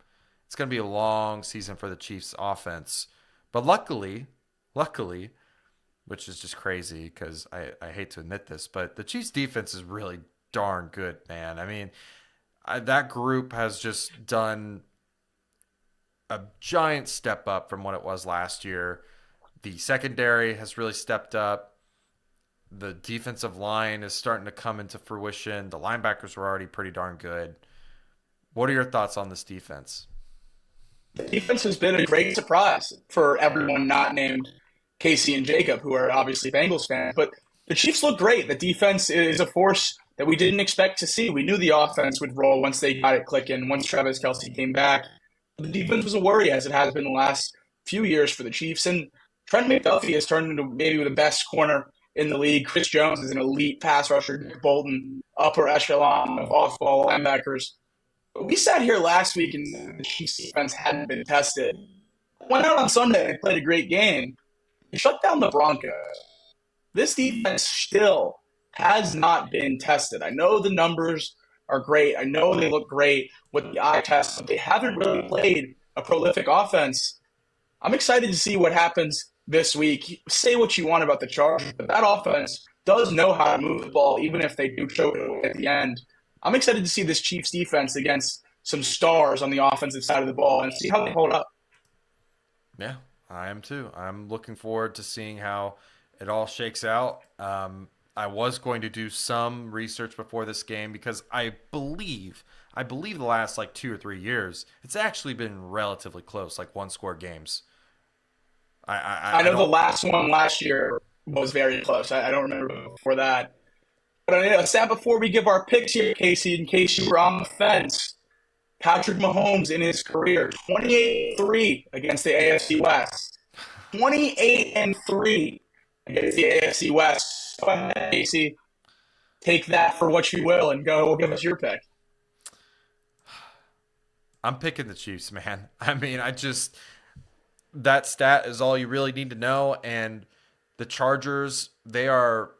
it's going to be a long season for the Chiefs offense. But luckily, which is just crazy because I hate to admit this, but the Chiefs defense is really darn good, man. I mean, that group has just done a giant step up from what it was last year. The secondary has really stepped up. The defensive line is starting to come into fruition. The linebackers were already pretty darn good. What are your thoughts on this defense? The defense has been a great surprise for everyone not named Casey and Jacob, who are obviously Bengals fans. But the Chiefs look great. The defense is a force that we didn't expect to see. We knew the offense would roll once they got it clicking, once Travis Kelce came back. The defense was a worry, as it has been the last few years for the Chiefs. And Trent McDuffie has turned into maybe the best corner in the league. Chris Jones is an elite pass rusher. Nick Bolton, upper echelon of off-ball linebackers. But we sat here last week and the Chiefs defense hadn't been tested. Went out on Sunday and played a great game. They shut down the Broncos. This defense still has not been tested. I know the numbers are great. I know they look great with the eye test, but they haven't really played a prolific offense. I'm excited to see what happens this week. Say what you want about the Chargers, but that offense does know how to move the ball, even if they do choke it at the end. I'm excited to see this Chiefs defense against some stars on the offensive side of the ball and see how they hold up. Yeah, I am too. I'm looking forward to seeing how it all shakes out. I was going to do some research before this game because I I believe the last like 2 or 3 years, it's actually been relatively close, like one score games. I I know the don't. last one last year was very close. I don't remember before that. But a stat before we give our picks here, Casey, in case you were on the fence. Patrick Mahomes in his career, 28-3 against the AFC West. 28-3 against the AFC West. Go ahead, Casey. Take that for what you will and go give us your pick. I'm picking the Chiefs, man. I mean, I just that stat is all you really need to know. And the Chargers, they are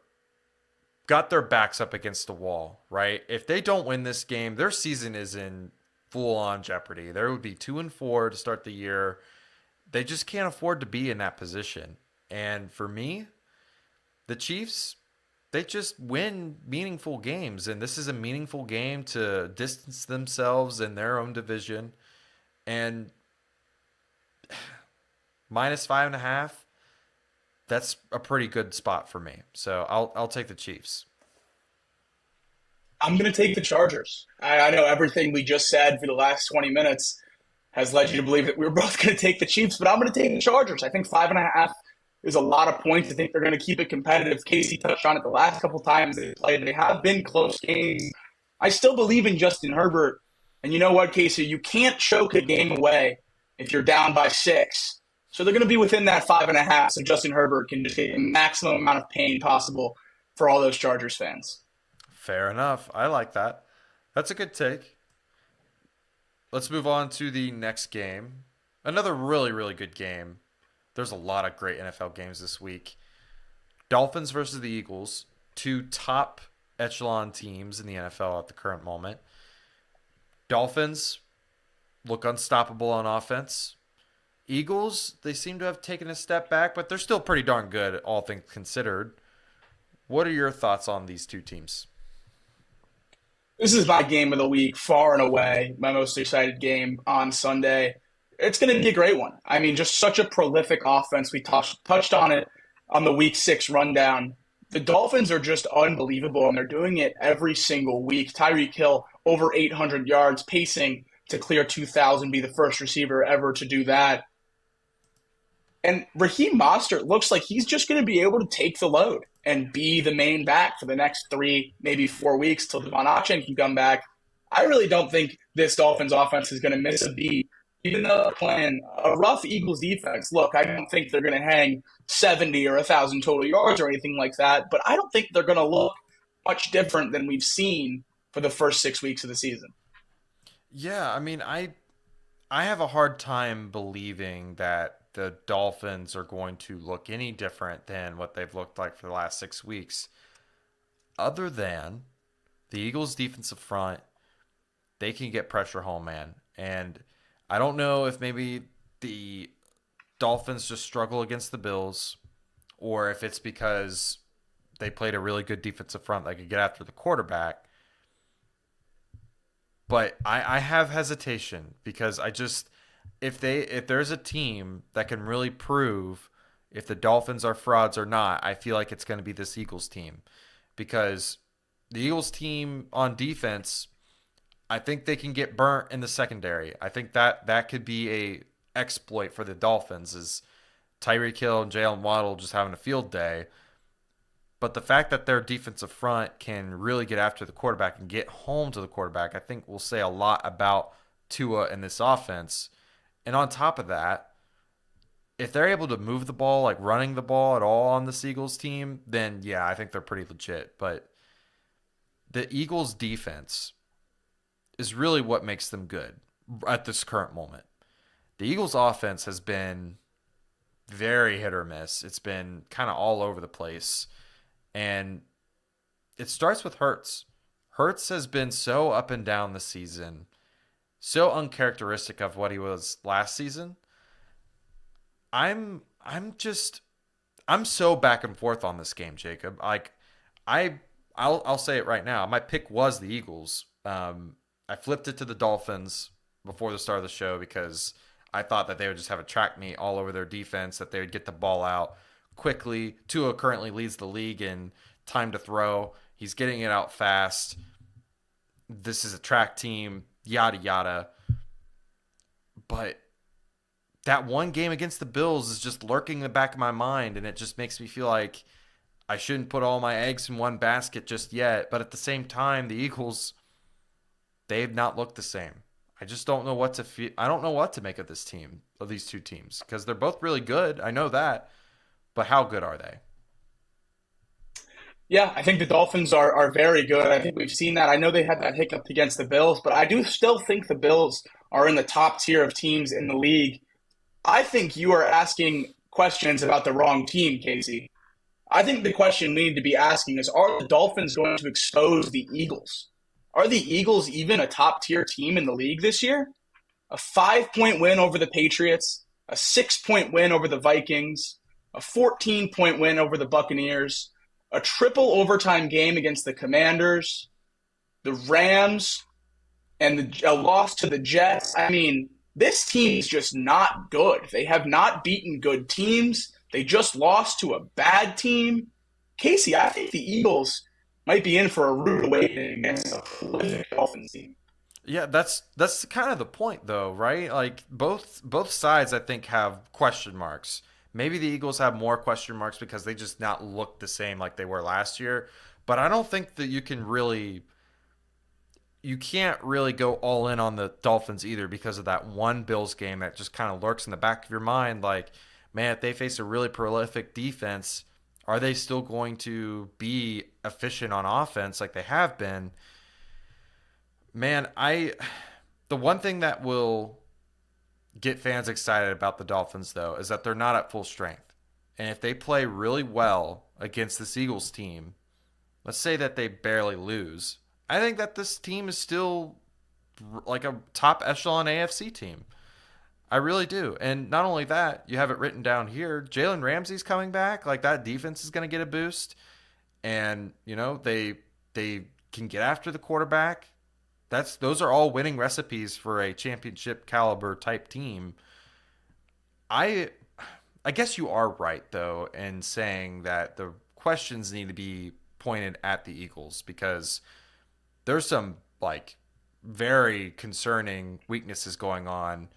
got their backs up against the wall, right? If they don't win this game, their season is in full on jeopardy. There would be 2-4 to start the year. They just can't afford to be in that position. And for me, the Chiefs, they just win meaningful games. And this is a meaningful game to distance themselves in their own division. And -5.5, that's a pretty good spot for me. So I'll take the Chiefs. I'm going to take the Chargers. I know everything we just said for the last 20 minutes has led you to believe that we were both going to take the Chiefs, but I'm going to take the Chargers. I think 5.5 is a lot of points. I think they're going to keep it competitive. Casey touched on it the last couple times they played. They have been close games. I still believe in Justin Herbert. And you know what, Casey? You can't choke a game away if you're down by 6. So they're going to be within that 5.5. So Justin Herbert can just get the maximum amount of pain possible for all those Chargers fans. Fair enough. I like that. That's a good take. Let's move on to the next game. Another really, really good game. There's a lot of great NFL games this week. Dolphins versus the Eagles, two top echelon teams in the NFL at the current moment. Dolphins look unstoppable on offense. Eagles, they seem to have taken a step back, but they're still pretty darn good, all things considered. What are your thoughts on these two teams? This is my game of the week, far and away, my most excited game on Sunday. It's going to be a great one. I mean, just such a prolific offense. We touched on it on the week 6 rundown. The Dolphins are just unbelievable, and they're doing it every single week. Tyreek Hill, over 800 yards, pacing to clear 2,000, be the first receiver ever to do that. And Raheem Mostert looks like he's just going to be able to take the load and be the main back for the next 3, maybe 4 weeks till Devon Achane can come back. I really don't think this Dolphins offense is going to miss a beat, even though they're playing a rough Eagles defense. Look, I don't think they're going to hang 70 or 1,000 total yards or anything like that, but I don't think they're going to look much different than we've seen for the first 6 weeks of the season. Yeah, I mean, I have a hard time believing that the Dolphins are going to look any different than what they've looked like for the last 6 weeks, other than the Eagles' defensive front. They can get pressure home, man. And I don't know if maybe the Dolphins just struggle against the Bills, or if it's because they played a really good defensive front that could get after the quarterback. But I have hesitation because I just if there's a team that can really prove if the Dolphins are frauds or not, I feel like it's going to be this Eagles team, because the Eagles team on defense, I think they can get burnt in the secondary. I think that could be a exploit for the Dolphins, is Tyreek Hill and Jalen Waddle just having a field day. But the fact that their defensive front can really get after the quarterback and get home to the quarterback, I think will say a lot about Tua and this offense. And on top of that, if they're able to move the ball, like running the ball at all on this Eagles team, then yeah, I think they're pretty legit. But the Eagles defense is really what makes them good at this current moment. The Eagles offense has been very hit or miss. It's been kind of all over the place. And it starts with Hurts. Hurts has been so up and down this season, so uncharacteristic of what he was last season. I'm so back and forth on this game, Jacob. Like I'll say it right now. My pick was the Eagles. I flipped it to the Dolphins before the start of the show because I thought that they would just have a track meet all over their defense, that they would get the ball out quickly. Tua currently leads the league in time to throw. He's getting it out fast. this is a track team, yada yada. But that one game against the Bills is just lurking in the back of my mind, and it just makes me feel like I shouldn't put all my eggs in one basket just yet. But at the same time, the Eagles, they've not looked the same. I just don't know what to feel. I don't know what to make of this team, of these two teams, because they're both really good. I know that, but how good are they? Yeah, I think the Dolphins are very good. I think we've seen that. I know they had that hiccup against the Bills, but I do still think the Bills are in the top tier of teams in the league. I think you are asking questions about the wrong team, Casey. I think the question we need to be asking is, are the Dolphins going to expose the Eagles? Are the Eagles even a top tier team in the league this year? A 5 point win over the Patriots, a 6 point win over the Vikings, a 14 point win over the Buccaneers, a triple overtime game against the Commanders, the Rams, and a loss to the Jets. I mean, this team is just not good. They have not beaten good teams. They just lost to a bad team. Casey, I think the Eagles might be in for a rude awakening against a prolific Dolphins team. Yeah, that's kind of the point though, right? Like both sides I think have question marks. Maybe the Eagles have more question marks because they just not look the same like they were last year, but I don't think that you can't really go all in on the Dolphins either because of that one Bills game that just kind of lurks in the back of your mind like, man, if they face a really prolific defense, are they still going to be efficient on offense like they have been? Man, I the one thing that will get fans excited about the Dolphins though is that they're not at full strength. And if they play really well against this Eagles team, let's say that they barely lose, I think that this team is still like a top echelon AFC team. I really do. And not only that, you have it written down here, Jalen Ramsey's coming back, like that defense is going to get a boost and, they can get after the quarterback. Those are all winning recipes for a championship caliber type team. I I guess you are right though in saying that the questions need to be pointed at the Eagles because there's some like very concerning weaknesses going on.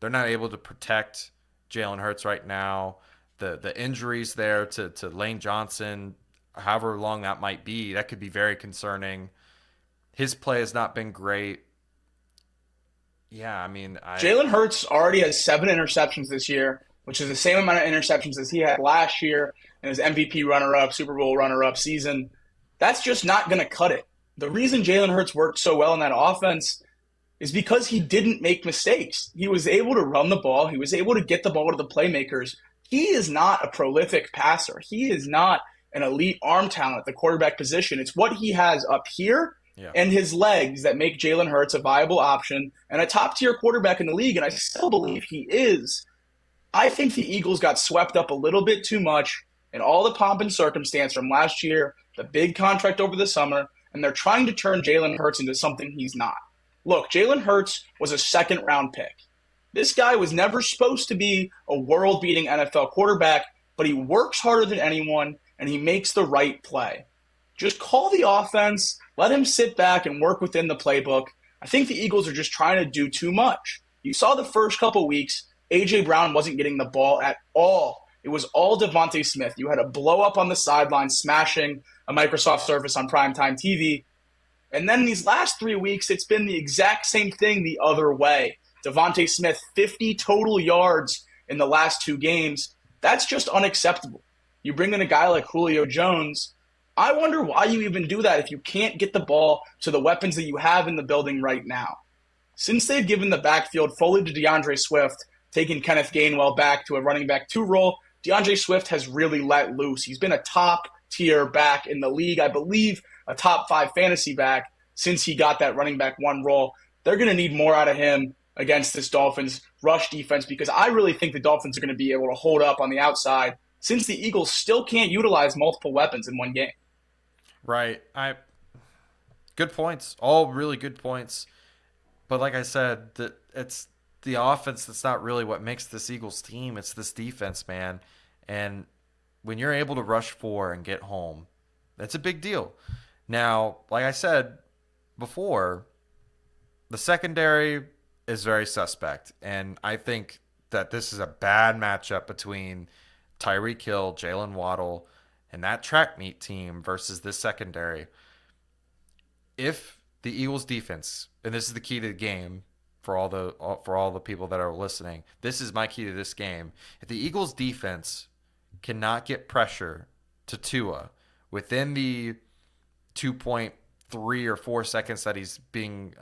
They're not able to protect Jalen Hurts right now. The injuries there to Lane Johnson, however long that might be, that could be very concerning. His play has not been great. Yeah, I mean, Jalen Hurts already has 7 interceptions this year, which is the same amount of interceptions as he had last year in his MVP runner-up, Super Bowl runner-up season. That's just not going to cut it. The reason Jalen Hurts worked so well in that offense is because he didn't make mistakes. He was able to run the ball. He was able to get the ball to the playmakers. He is not a prolific passer. He is not an elite arm talent at the quarterback position. It's what he has up here yeah. and his legs that make Jalen Hurts a viable option and a top-tier quarterback in the league, and I still believe he is. I think the Eagles got swept up a little bit too much in all the pomp and circumstance from last year, the big contract over the summer, and they're trying to turn Jalen Hurts into something he's not. Look, Jalen Hurts was a second-round pick. This guy was never supposed to be a world-beating NFL quarterback, but he works harder than anyone, and he makes the right play. Just call the offense, let him sit back and work within the playbook. I think the Eagles are just trying to do too much. You saw the first couple weeks, A.J. Brown wasn't getting the ball at all. It was all Devontae Smith. You had a blow-up on the sideline, smashing a Microsoft Surface on primetime TV. And then these last 3 weeks, it's been the exact same thing the other way. Devontae Smith, 50 total yards in the last 2 games. That's just unacceptable. You bring in a guy like Julio Jones. I wonder why you even do that if you can't get the ball to the weapons that you have in the building right now. Since they've given the backfield fully to DeAndre Swift, taking Kenneth Gainwell back to a running back 2 role, DeAndre Swift has really let loose. He's been a top-tier back in the league, I believe a top 5 fantasy back since he got that running back 1 role. They're going to need more out of him against this Dolphins rush defense because I really think the Dolphins are going to be able to hold up on the outside since the Eagles still can't utilize multiple weapons in one game. Right. Good points. All really good points. But like I said, it's the offense that's not really what makes this Eagles team. It's this defense, man. And when you're able to rush 4 and get home, that's a big deal. Now, like I said, before, the secondary is very suspect. And I think that this is a bad matchup between Tyreek Hill, Jalen Waddle, and that track meet team versus this secondary. If the Eagles defense, and this is the key to the game for all the people that are listening, this is my key to this game. If the Eagles defense cannot get pressure to Tua within the 2.3 or 4 seconds that he's being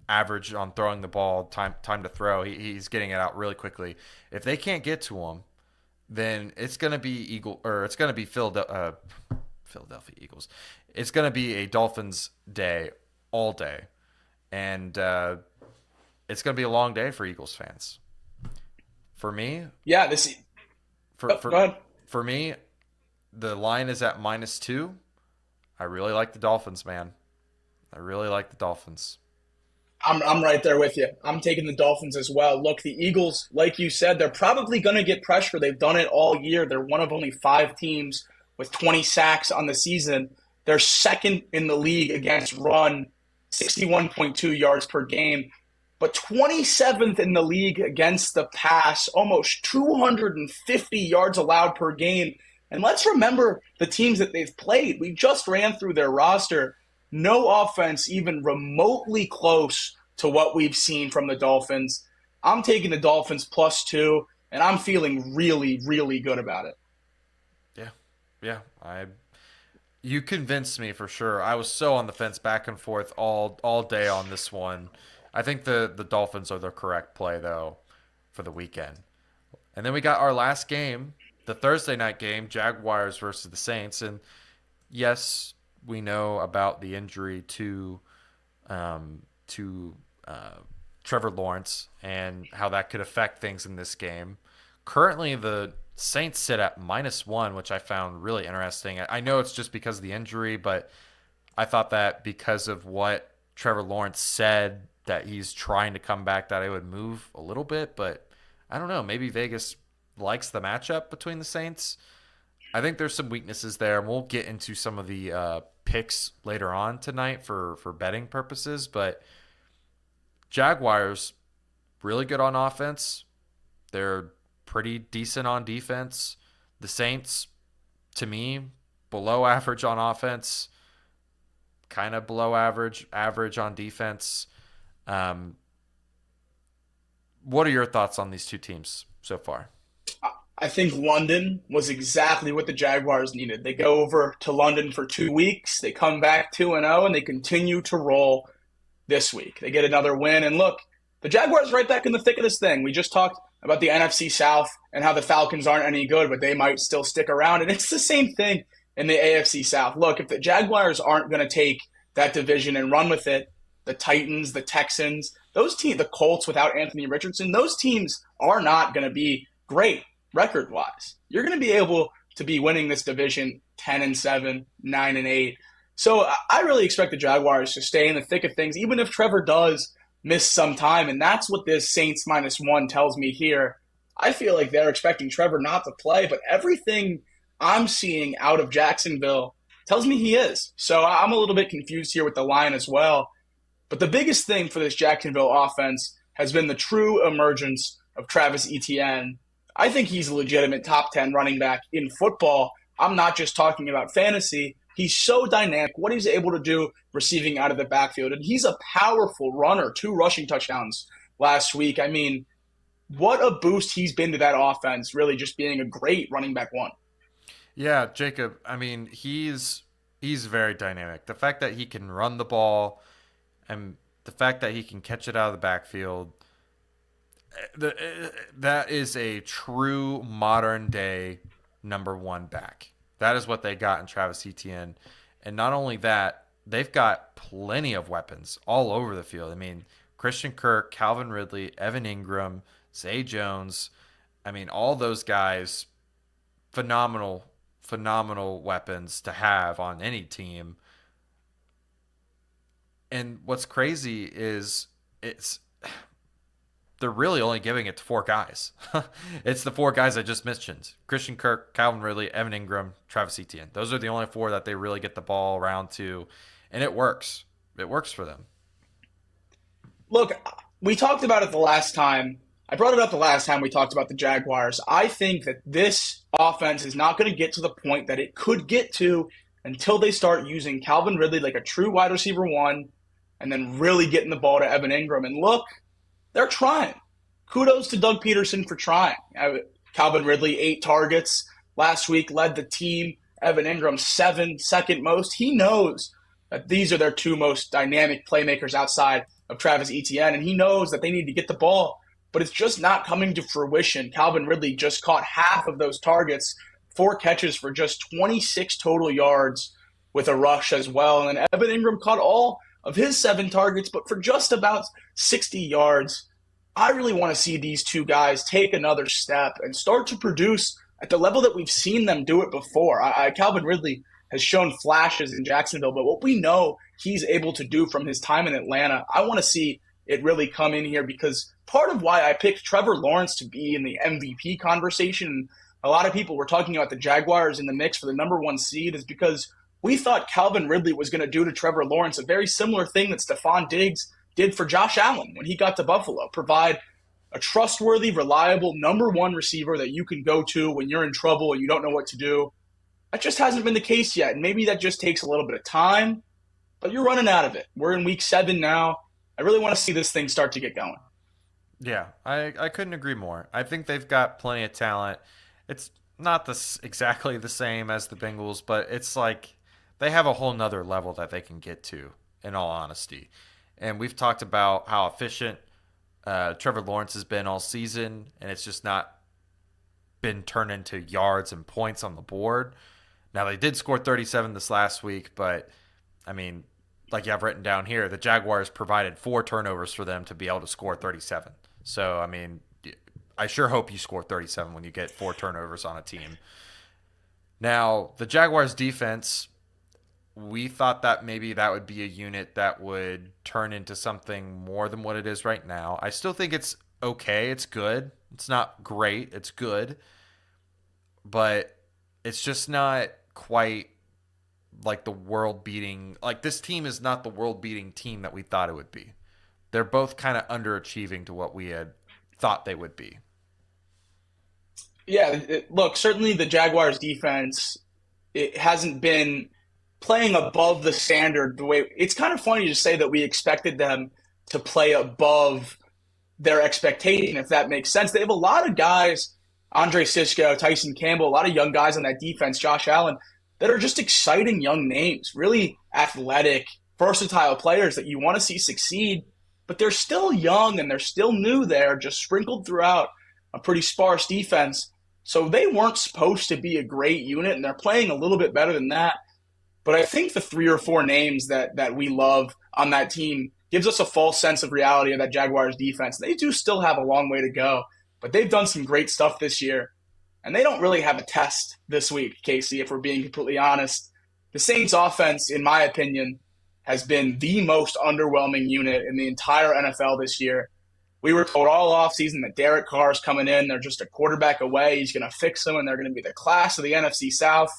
average on throwing the ball, time to throw, he's getting it out really quickly. If they can't get to him, then it's going to be it's going to be Philadelphia Eagles. It's going to be a Dolphins day all day, and it's going to be a long day for Eagles fans. For me, Yeah, this. for Oh, go for ahead. for me, the line is at -2. I really like the Dolphins, man. I really like the Dolphins. I'm right there with you. I'm taking the Dolphins as well. Look, the Eagles, like you said, they're probably going to get pressure. They've done it all year. They're one of only 5 teams with 20 sacks on the season. They're second in the league against run, 61.2 yards per game, but 27th in the league against the pass, almost 250 yards allowed per game. And let's remember the teams that they've played. We just ran through their roster. No offense even remotely close to what we've seen from the Dolphins. I'm taking the Dolphins +2, and I'm feeling really, really good about it. Yeah, yeah. You convinced me for sure. I was so on the fence back and forth all day on this one. I think the Dolphins are the correct play though for the weekend. And then we got our last game, the Thursday night game, Jaguars versus the Saints. And yes, we know about the injury to Trevor Lawrence and how that could affect things in this game. Currently, the Saints sit at -1, which I found really interesting. I know it's just because of the injury, but I thought that because of what Trevor Lawrence said that he's trying to come back, that I would move a little bit. But I don't know. Maybe Vegas likes the matchup between the Saints. I think there's some weaknesses there, and we'll get into some of the picks later on tonight for betting purposes. But Jaguars, really good on offense. They're pretty decent on defense. The Saints, to me, below average on offense, kind of below average on defense. Um, what are your thoughts on these two teams so far? I think London was exactly what the Jaguars needed. They go over to London for 2 weeks, they come back 2-0, and they continue to roll this week. They get another win. And look, the Jaguars right back in the thick of this thing. We just talked about the NFC South and how the Falcons aren't any good, but they might still stick around. And it's the same thing in the AFC South. Look, if the Jaguars aren't going to take that division and run with it, the Titans, the Texans, those teams, the Colts without Anthony Richardson, those teams are not going to be great record wise. You're going to be able to be winning this division 10-7, 9-8. So I really expect the Jaguars to stay in the thick of things, even if Trevor does miss some time. And that's what this Saints -1 tells me here. I feel like they're expecting Trevor not to play, but everything I'm seeing out of Jacksonville tells me he is. So I'm a little bit confused here with the line as well. But the biggest thing for this Jacksonville offense has been the true emergence of Travis Etienne. I think he's a legitimate top 10 running back in football. I'm not just talking about fantasy. He's so dynamic, what he's able to do receiving out of the backfield. And he's a powerful runner, 2 rushing touchdowns last week. I mean, what a boost he's been to that offense, really just being a great running back one. Yeah, Jacob. I mean, he's very dynamic. The fact that he can run the ball and the fact that he can catch it out of the backfield, that is a true modern day number one back. That is what they got in Travis Etienne. And not only that, they've got plenty of weapons all over the field. I mean, Christian Kirk, Calvin Ridley, Evan Ingram, Zay Jones. I mean, all those guys, phenomenal, phenomenal weapons to have on any team. And what's crazy is they're really only giving it to 4 guys. It's the 4 guys I just mentioned: Christian Kirk, Calvin Ridley, Evan Ingram, Travis Etienne. Those are the only 4 that they really get the ball around to, and it works. it works for them. Look, we talked about it the last time. I brought it up the last time we talked about the Jaguars. I think that this offense is not going to get to the point that it could get to until they start using Calvin Ridley like a true wide receiver one and then really getting the ball to Evan Ingram. And look, they're trying. Kudos to Doug Peterson for trying. Calvin Ridley, 8 targets last week, led the team. Evan Ingram, 7, second most. He knows that these are their 2 most dynamic playmakers outside of Travis Etienne, and he knows that they need to get the ball, but it's just not coming to fruition. Calvin Ridley just caught half of those targets, 4 catches for just 26 total yards with a rush as well. And Evan Ingram caught all of his 7 targets, but for just about 60 yards. I really want to see these 2 guys take another step and start to produce at the level that we've seen them do it before. Calvin Ridley has shown flashes in Jacksonville, but what we know he's able to do from his time in Atlanta, I want to see it really come in here, because part of why I picked Trevor Lawrence to be in the MVP conversation, a lot of people were talking about the Jaguars in the mix for the number 1 seed, is because we thought Calvin Ridley was going to do to Trevor Lawrence a very similar thing that Stephon Diggs did for Josh Allen when he got to Buffalo, provide a trustworthy, reliable number 1 receiver that you can go to when you're in trouble and you don't know what to do. That just hasn't been the case yet, and maybe that just takes a little bit of time, but you're running out of it. We're in week 7 now. I really want to see this thing start to get going. Yeah, I couldn't agree more. I think they've got plenty of talent. It's not exactly the same as the Bengals, but it's like they have a whole nother level that they can get to, in all honesty. And we've talked about how efficient Trevor Lawrence has been all season, and it's just not been turned into yards and points on the board. Now, they did score 37 this last week, but, I mean, like you have written down here, the Jaguars provided 4 turnovers for them to be able to score 37. So, I mean, I sure hope you score 37 when you get 4 turnovers on a team. Now, the Jaguars defense, we thought that maybe that would be a unit that would turn into something more than what it is right now. I still think it's okay. It's good. It's not great. It's good. But it's just not quite like the world-beating... Like, this team is not the world-beating team that we thought it would be. They're both kind of underachieving to what we had thought they would be. Yeah, look, certainly the Jaguars defense, it hasn't been playing above the standard the way. It's kind of funny to say that we expected them to play above their expectation, if that makes sense. They have a lot of guys, Andre Sisco, Tyson Campbell, a lot of young guys on that defense, Josh Allen, that are just exciting young names, really athletic, versatile players that you want to see succeed, but they're still young and they're still new there, just sprinkled throughout a pretty sparse defense. So they weren't supposed to be a great unit, and they're playing a little bit better than that. But I think the 3 or 4 names that we love on that team gives us a false sense of reality of that Jaguars defense. They do still have a long way to go, but they've done some great stuff this year. And they don't really have a test this week, Casey, if we're being completely honest. The Saints offense, in my opinion, has been the most underwhelming unit in the entire NFL this year. We were told all offseason that Derek Carr is coming in. They're just a quarterback away. He's going to fix them, and they're going to be the class of the NFC South.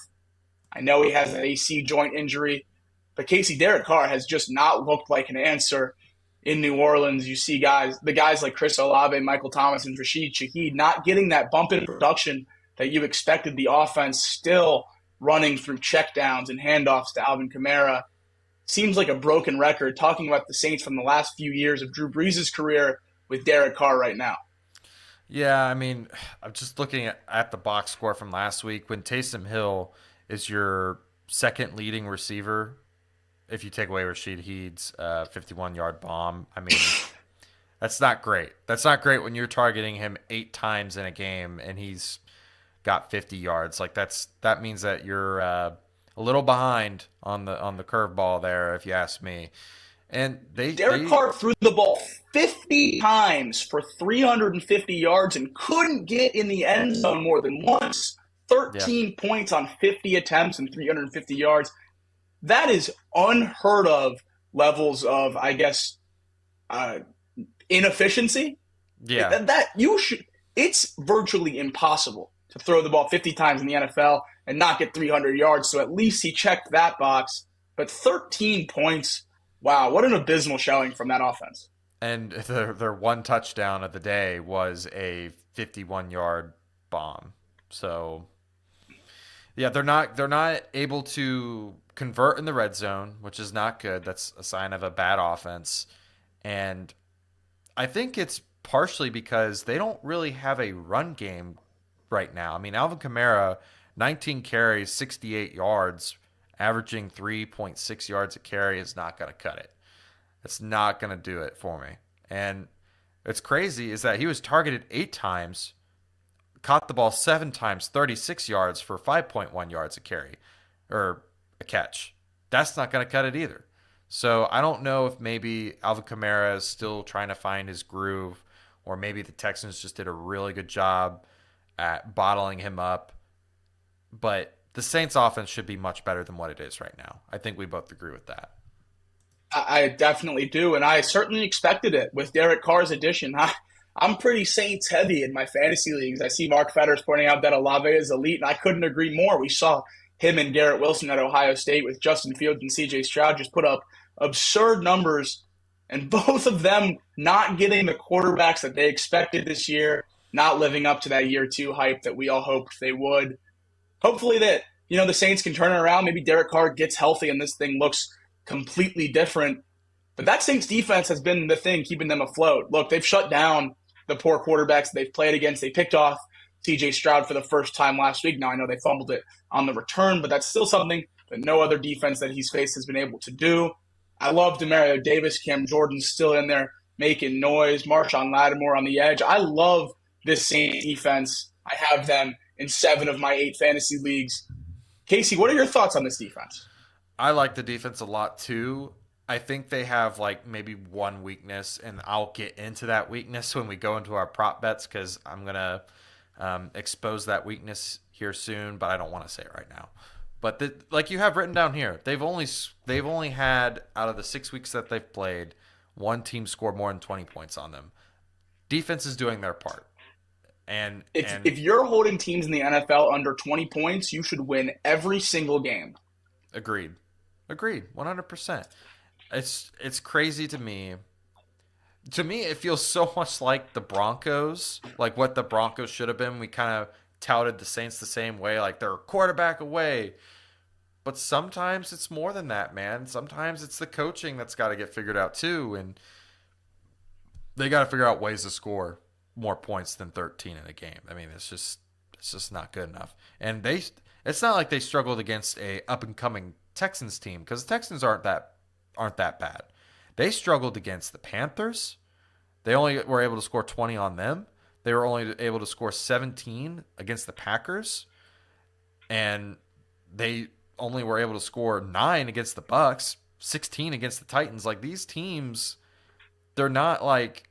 I know he has an AC joint injury, but Casey, Derek Carr has just not looked like an answer in New Orleans. You see the guys like Chris Olave, Michael Thomas, and Rashid Shaheed not getting that bump in production that you expected. The offense still running through checkdowns and handoffs to Alvin Kamara. Seems like a broken record, talking about the Saints from the last few years of Drew Brees' career with Derek Carr right now. Yeah, I mean, I'm just looking at the box score from last week. When Taysom Hill is your second leading receiver, if you take away Rashid Shaheed's 51-yard bomb, I mean, that's not great. That's not great when you're targeting him 8 times in a game and he's got 50 yards. Like that means that you're a little behind on the curveball there, if you ask me. And Derek Carr threw the ball 50 times for 350 yards and couldn't get in the end zone more than once. 13 points on 50 attempts and 350 yards. That is unheard of levels of, I guess, inefficiency. Yeah. It's virtually impossible to throw the ball 50 times in the NFL and not get 300 yards. So at least he checked that box. But 13 points Wow, what an abysmal showing from that offense. And their one touchdown of the day was a 51-yard bomb. So yeah, they're not able to convert in the red zone, which is not good. That's a sign of a bad offense. And I think it's partially because they don't really have a run game right now. I mean, Alvin Kamara, 19 carries, 68 yards, averaging 3.6 yards a carry is not going to cut it. It's not going to do it for me. And it's crazy is that he was targeted 8 times, caught the ball 7 times, 36 yards for 5.1 yards a carry or a catch. That's not going to cut it either. So I don't know if maybe Alvin Kamara is still trying to find his groove, or maybe the Texans just did a really good job at bottling him up. But the Saints offense should be much better than what it is right now. I think we both agree with that. I definitely do, and I certainly expected it with Derek Carr's addition. I'm pretty Saints heavy in my fantasy leagues. I see Mark Fetters pointing out that Olave is elite, and I couldn't agree more. We saw him and Garrett Wilson at Ohio State with Justin Fields and C.J. Stroud just put up absurd numbers, and both of them not getting the quarterbacks that they expected this year, not living up to that year two hype that we all hoped they would. Hopefully that, the Saints can turn it around. Maybe Derek Carr gets healthy and this thing looks completely different. But that Saints defense has been the thing keeping them afloat. Look, they've shut down the poor quarterbacks they've played against. They picked off C.J. Stroud for the first time last week. Now, I know they fumbled it on the return, but that's still something that no other defense that he's faced has been able to do. I love Demario Davis. Cam Jordan's still in there making noise. Marshawn Lattimore on the edge. I love this Saints defense. I have them in 7 of my 8 fantasy leagues. Casey, what are your thoughts on this defense? I like the defense a lot too. I think they have like maybe one weakness, and I'll get into that weakness when we go into our prop bets because I'm gonna expose that weakness here soon, but I don't want to say it right now. But like you have written down here, they've only had out of the 6 weeks that they've played, one team scored more than 20 points on them. Defense is doing their part, and if you're holding teams in the NFL under 20 points, you should win every single game. Agreed, 100%. It's crazy to me. To me, it feels so much like the Broncos, like what the Broncos should have been. We kind of touted the Saints the same way, like they're a quarterback away. But sometimes it's more than that, man. Sometimes it's the coaching that's got to get figured out too, and they got to figure out ways to score more points than 13 in a game. I mean, it's just not good enough. And it's not like they struggled against a up and coming Texans team because the Texans aren't that bad. They struggled against the Panthers. They only were able to score 20 on them. They were only able to score 17 against the Packers, and they only were able to score 9 against the Bucks, 16 against the Titans. Like these teams, they're not like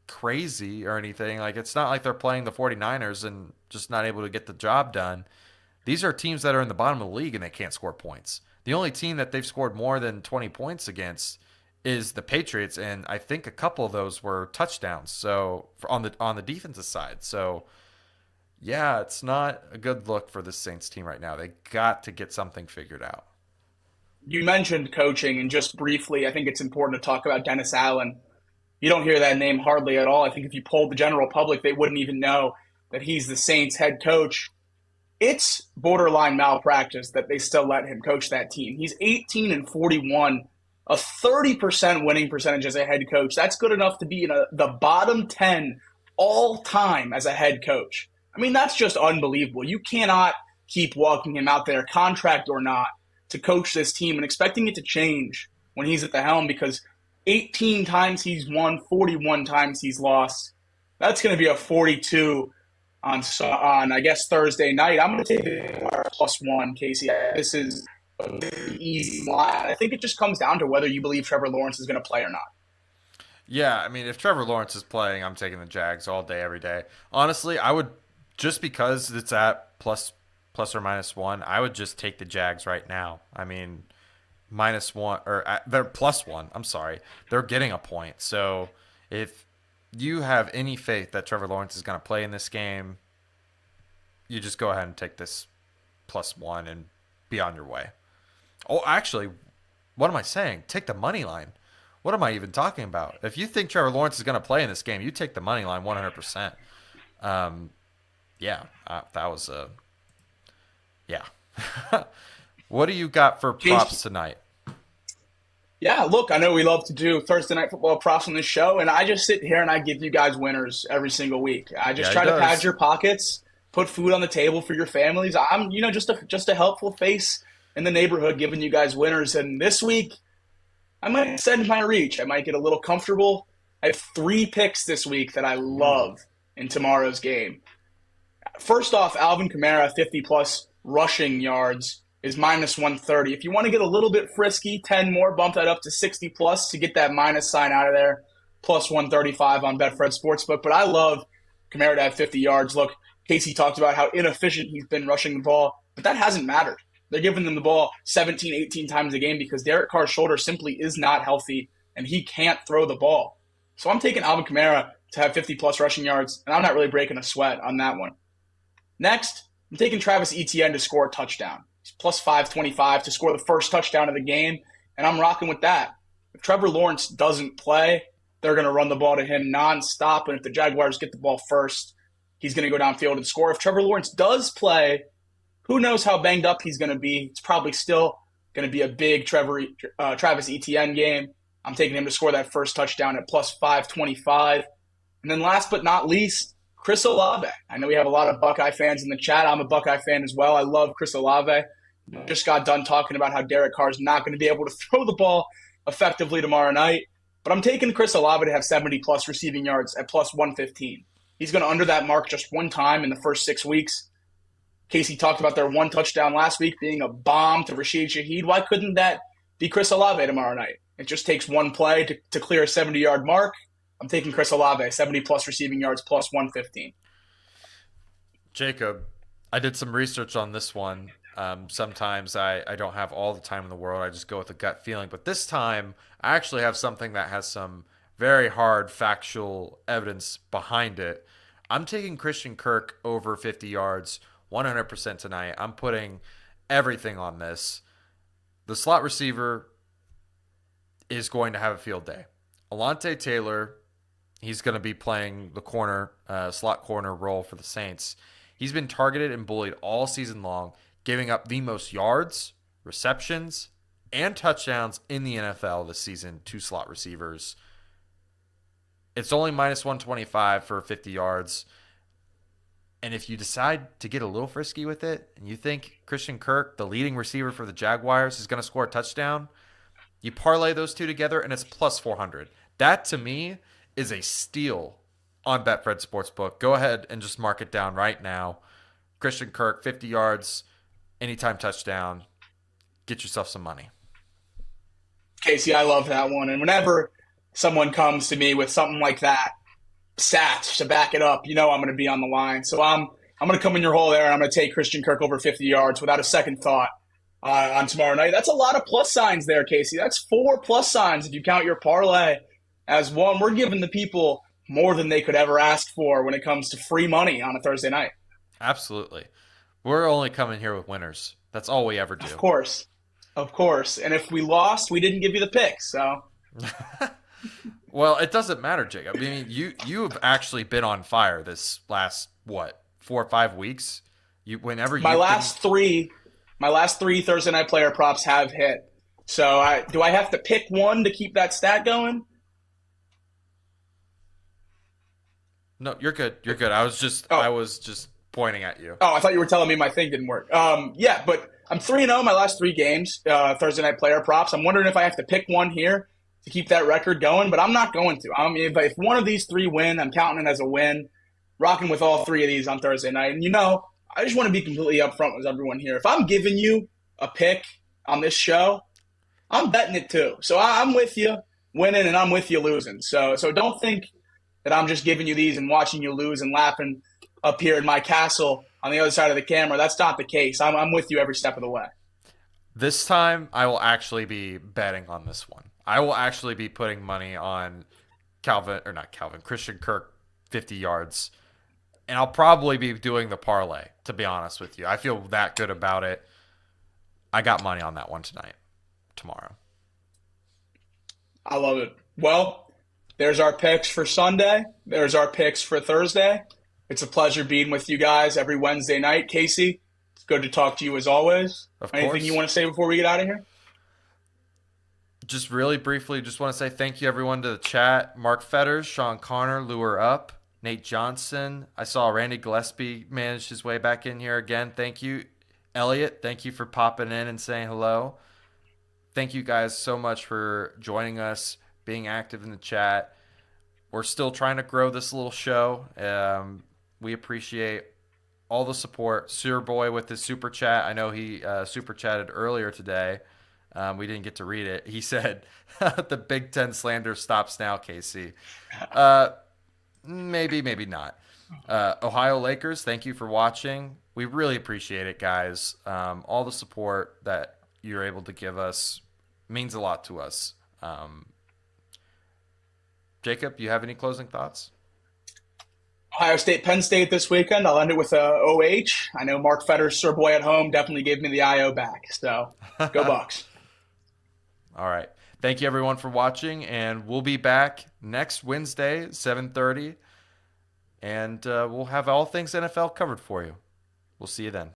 crazy or anything. Like it's not like they're playing the 49ers and just not able to get the job done. These are teams that are in the bottom of the league and they can't score points. The only team that they've scored more than 20 points against is the Patriots, and I think a couple of those were touchdowns. So on the defensive side, so yeah, it's not a good look for the Saints team right now. They got to get something figured out. You mentioned coaching, and just briefly, I think it's important to talk about Dennis Allen. You don't hear that name hardly at all. I think if you polled the general public, they wouldn't even know that he's the Saints head coach. It's borderline malpractice that they still let him coach that team. He's 18-41, a 30% winning percentage as a head coach. That's good enough to be in the bottom 10 all time as a head coach. I mean, that's just unbelievable. You cannot keep walking him out there, contract or not, to coach this team and expecting it to change when he's at the helm because 18 times he's won, 41 times he's lost. That's going to be a 42 on I guess Thursday night. I'm going to take the +1, Casey. This is a very easy line. I think it just comes down to whether you believe Trevor Lawrence is going to play or not. Yeah, I mean, if Trevor Lawrence is playing, I'm taking the Jags all day, every day. Honestly, I would just because it's at plus or -1. I would just take the Jags right now. I mean, -1 or they're +1. I'm sorry, they're getting a point. So if you have any faith that Trevor Lawrence is going to play in this game, you just go ahead and take this +1 and be on your way. Oh, actually, What am I saying? Take the money line. What am I even talking about? If you think Trevor Lawrence is going to play in this game, you take the money line 100%. Um, yeah, that was a yeah. What do you got for props Case, tonight? yeah, look, I know we love to do Thursday night football props on this show, and I just sit here and I give you guys winners every single week. I just Yeah, he try to pad does. your pockets, put food on the table for your families. I'm, just a helpful face in the neighborhood, giving you guys winners. And this week, I might extend my reach. I might get a little comfortable. I have three picks this week that I Ooh. love in tomorrow's game. First off, Alvin Kamara, 50 plus rushing yards is minus 130. If you want to get a little bit frisky, 10 more, bump that up to 60 plus to get that minus sign out of there, plus 135 on Betfred Sportsbook. But I love Kamara to have 50 yards. Look, Casey talked about how inefficient he's been rushing the ball, but that hasn't mattered. They're giving them the ball 17, 18 times a game because Derek Carr's shoulder simply is not healthy and he can't throw the ball. So I'm taking Alvin Kamara to have 50 plus rushing yards, and I'm not really breaking a sweat on that one. Next, I'm taking Travis Etienne to score a touchdown. He's plus 525 to score the first touchdown of the game, and I'm rocking with that. If Trevor Lawrence doesn't play, they're going to run the ball to him nonstop, and if the Jaguars get the ball first, he's going to go downfield and score. If Trevor Lawrence does play, who knows how banged up he's going to be? It's probably still going to be a big Travis Etienne game. I'm taking him to score that first touchdown at plus 525. And then last but not least, Chris Olave. I know we have a lot of Buckeye fans in the chat. I'm a Buckeye fan as well. I love Chris Olave. Just got done talking about how Derek Carr is not going to be able to throw the ball effectively tomorrow night. But I'm taking Chris Olave to have 70 plus receiving yards at plus 115. He's going to under that mark just one time in the first 6 weeks. Casey talked about their one touchdown last week being a bomb to Rashid Shaheed. Why couldn't that be Chris Olave tomorrow night? It just takes one play to clear a 70-yard mark. I'm taking Chris Olave, 70 plus receiving yards, plus 115. Jacob, I did some research on this one. Sometimes I don't have all the time in the world. I just go with a gut feeling. But this time, I actually have something that has some very hard factual evidence behind it. I'm taking Christian Kirk over 50 yards 100% tonight. I'm putting everything on this. The slot receiver is going to have a field day. Alontae Taylor, he's going to be playing the slot corner role for the Saints. He's been targeted and bullied all season long, giving up the most yards, receptions, and touchdowns in the NFL this season to slot receivers. It's only minus 125 for 50 yards. And if you decide to get a little frisky with it, and you think Christian Kirk, the leading receiver for the Jaguars, is going to score a touchdown, you parlay those two together, and it's plus 400. That, to me, is a steal on Betfred Sportsbook. Go ahead and just mark it down right now. Christian Kirk, 50 yards, anytime touchdown. Get yourself some money. Casey, I love that one. And whenever someone comes to me with something like that, stats to back it up, I'm going to be on the line. So I'm going to come in your hole there, and I'm going to take Christian Kirk over 50 yards without a second thought on tomorrow night. That's a lot of plus signs there, Casey. That's 4 plus signs if you count your parlay as one. We're giving the people more than they could ever ask for when it comes to free money on a Thursday night. Absolutely. We're only coming here with winners. That's all we ever do. Of course. Of course. And if we lost, we didn't give you the pick. So Well, it doesn't matter, Jacob. I mean, you've actually been on fire this last 4 or 5 weeks. my last three Thursday night player props have hit. So do I have to pick one to keep that stat going? No, you're good. You're good. I Oh, was just pointing at you. I thought you were telling me my thing didn't work. Yeah, but I'm 3-0 my last 3 games, Thursday night player props. I'm wondering if I have to pick one here to keep that record going, but I'm not going to. I mean, if one of these 3 win, I'm counting it as a win. Rocking with all 3 of these on Thursday night. And I just want to be completely upfront with everyone here. If I'm giving you a pick on this show, I'm betting it too. So I'm with you winning and I'm with you losing. So don't think that I'm just giving you these and watching you lose and laughing up here in my castle on the other side of the camera. That's not the case. I'm with you every step of the way. This time, I will actually be betting on this one. I will actually be putting money on Christian Kirk 50 yards. And I'll probably be doing the parlay, to be honest with you. I feel that good about it. I got money on that one tomorrow. I love it. Well, there's our picks for Sunday. There's our picks for Thursday. It's a pleasure being with you guys every Wednesday night. Casey, it's good to talk to you as always. Of Anything you course. want to say before we get out of here? Just really briefly, just want to say thank you everyone to the chat. Mark Fetters, Sean Connor, Lure Up, Nate Johnson. I saw Randy Gillespie managed his way back in here again. Thank you. Elliot, thank you for popping in and saying hello. Thank you guys so much for joining us, being active in the chat. We're still trying to grow this little show. We appreciate all the support. Sewer Boy with his super chat. I know he super chatted earlier today. We didn't get to read it. He said, the Big Ten slander stops now, KC. Maybe, maybe not. Ohio Lakers, thank you for watching. We really appreciate it, guys. All the support that you're able to give us means a lot to us. Jacob, you have any closing thoughts? Ohio State, Penn State this weekend. I'll end it with a OH. I know Mark Fetters, Sir Boy at home, definitely gave me the IO back. So go Bucks. All right. Thank you everyone for watching, and we'll be back next Wednesday, 7:30, and we'll have all things NFL covered for you. We'll see you then.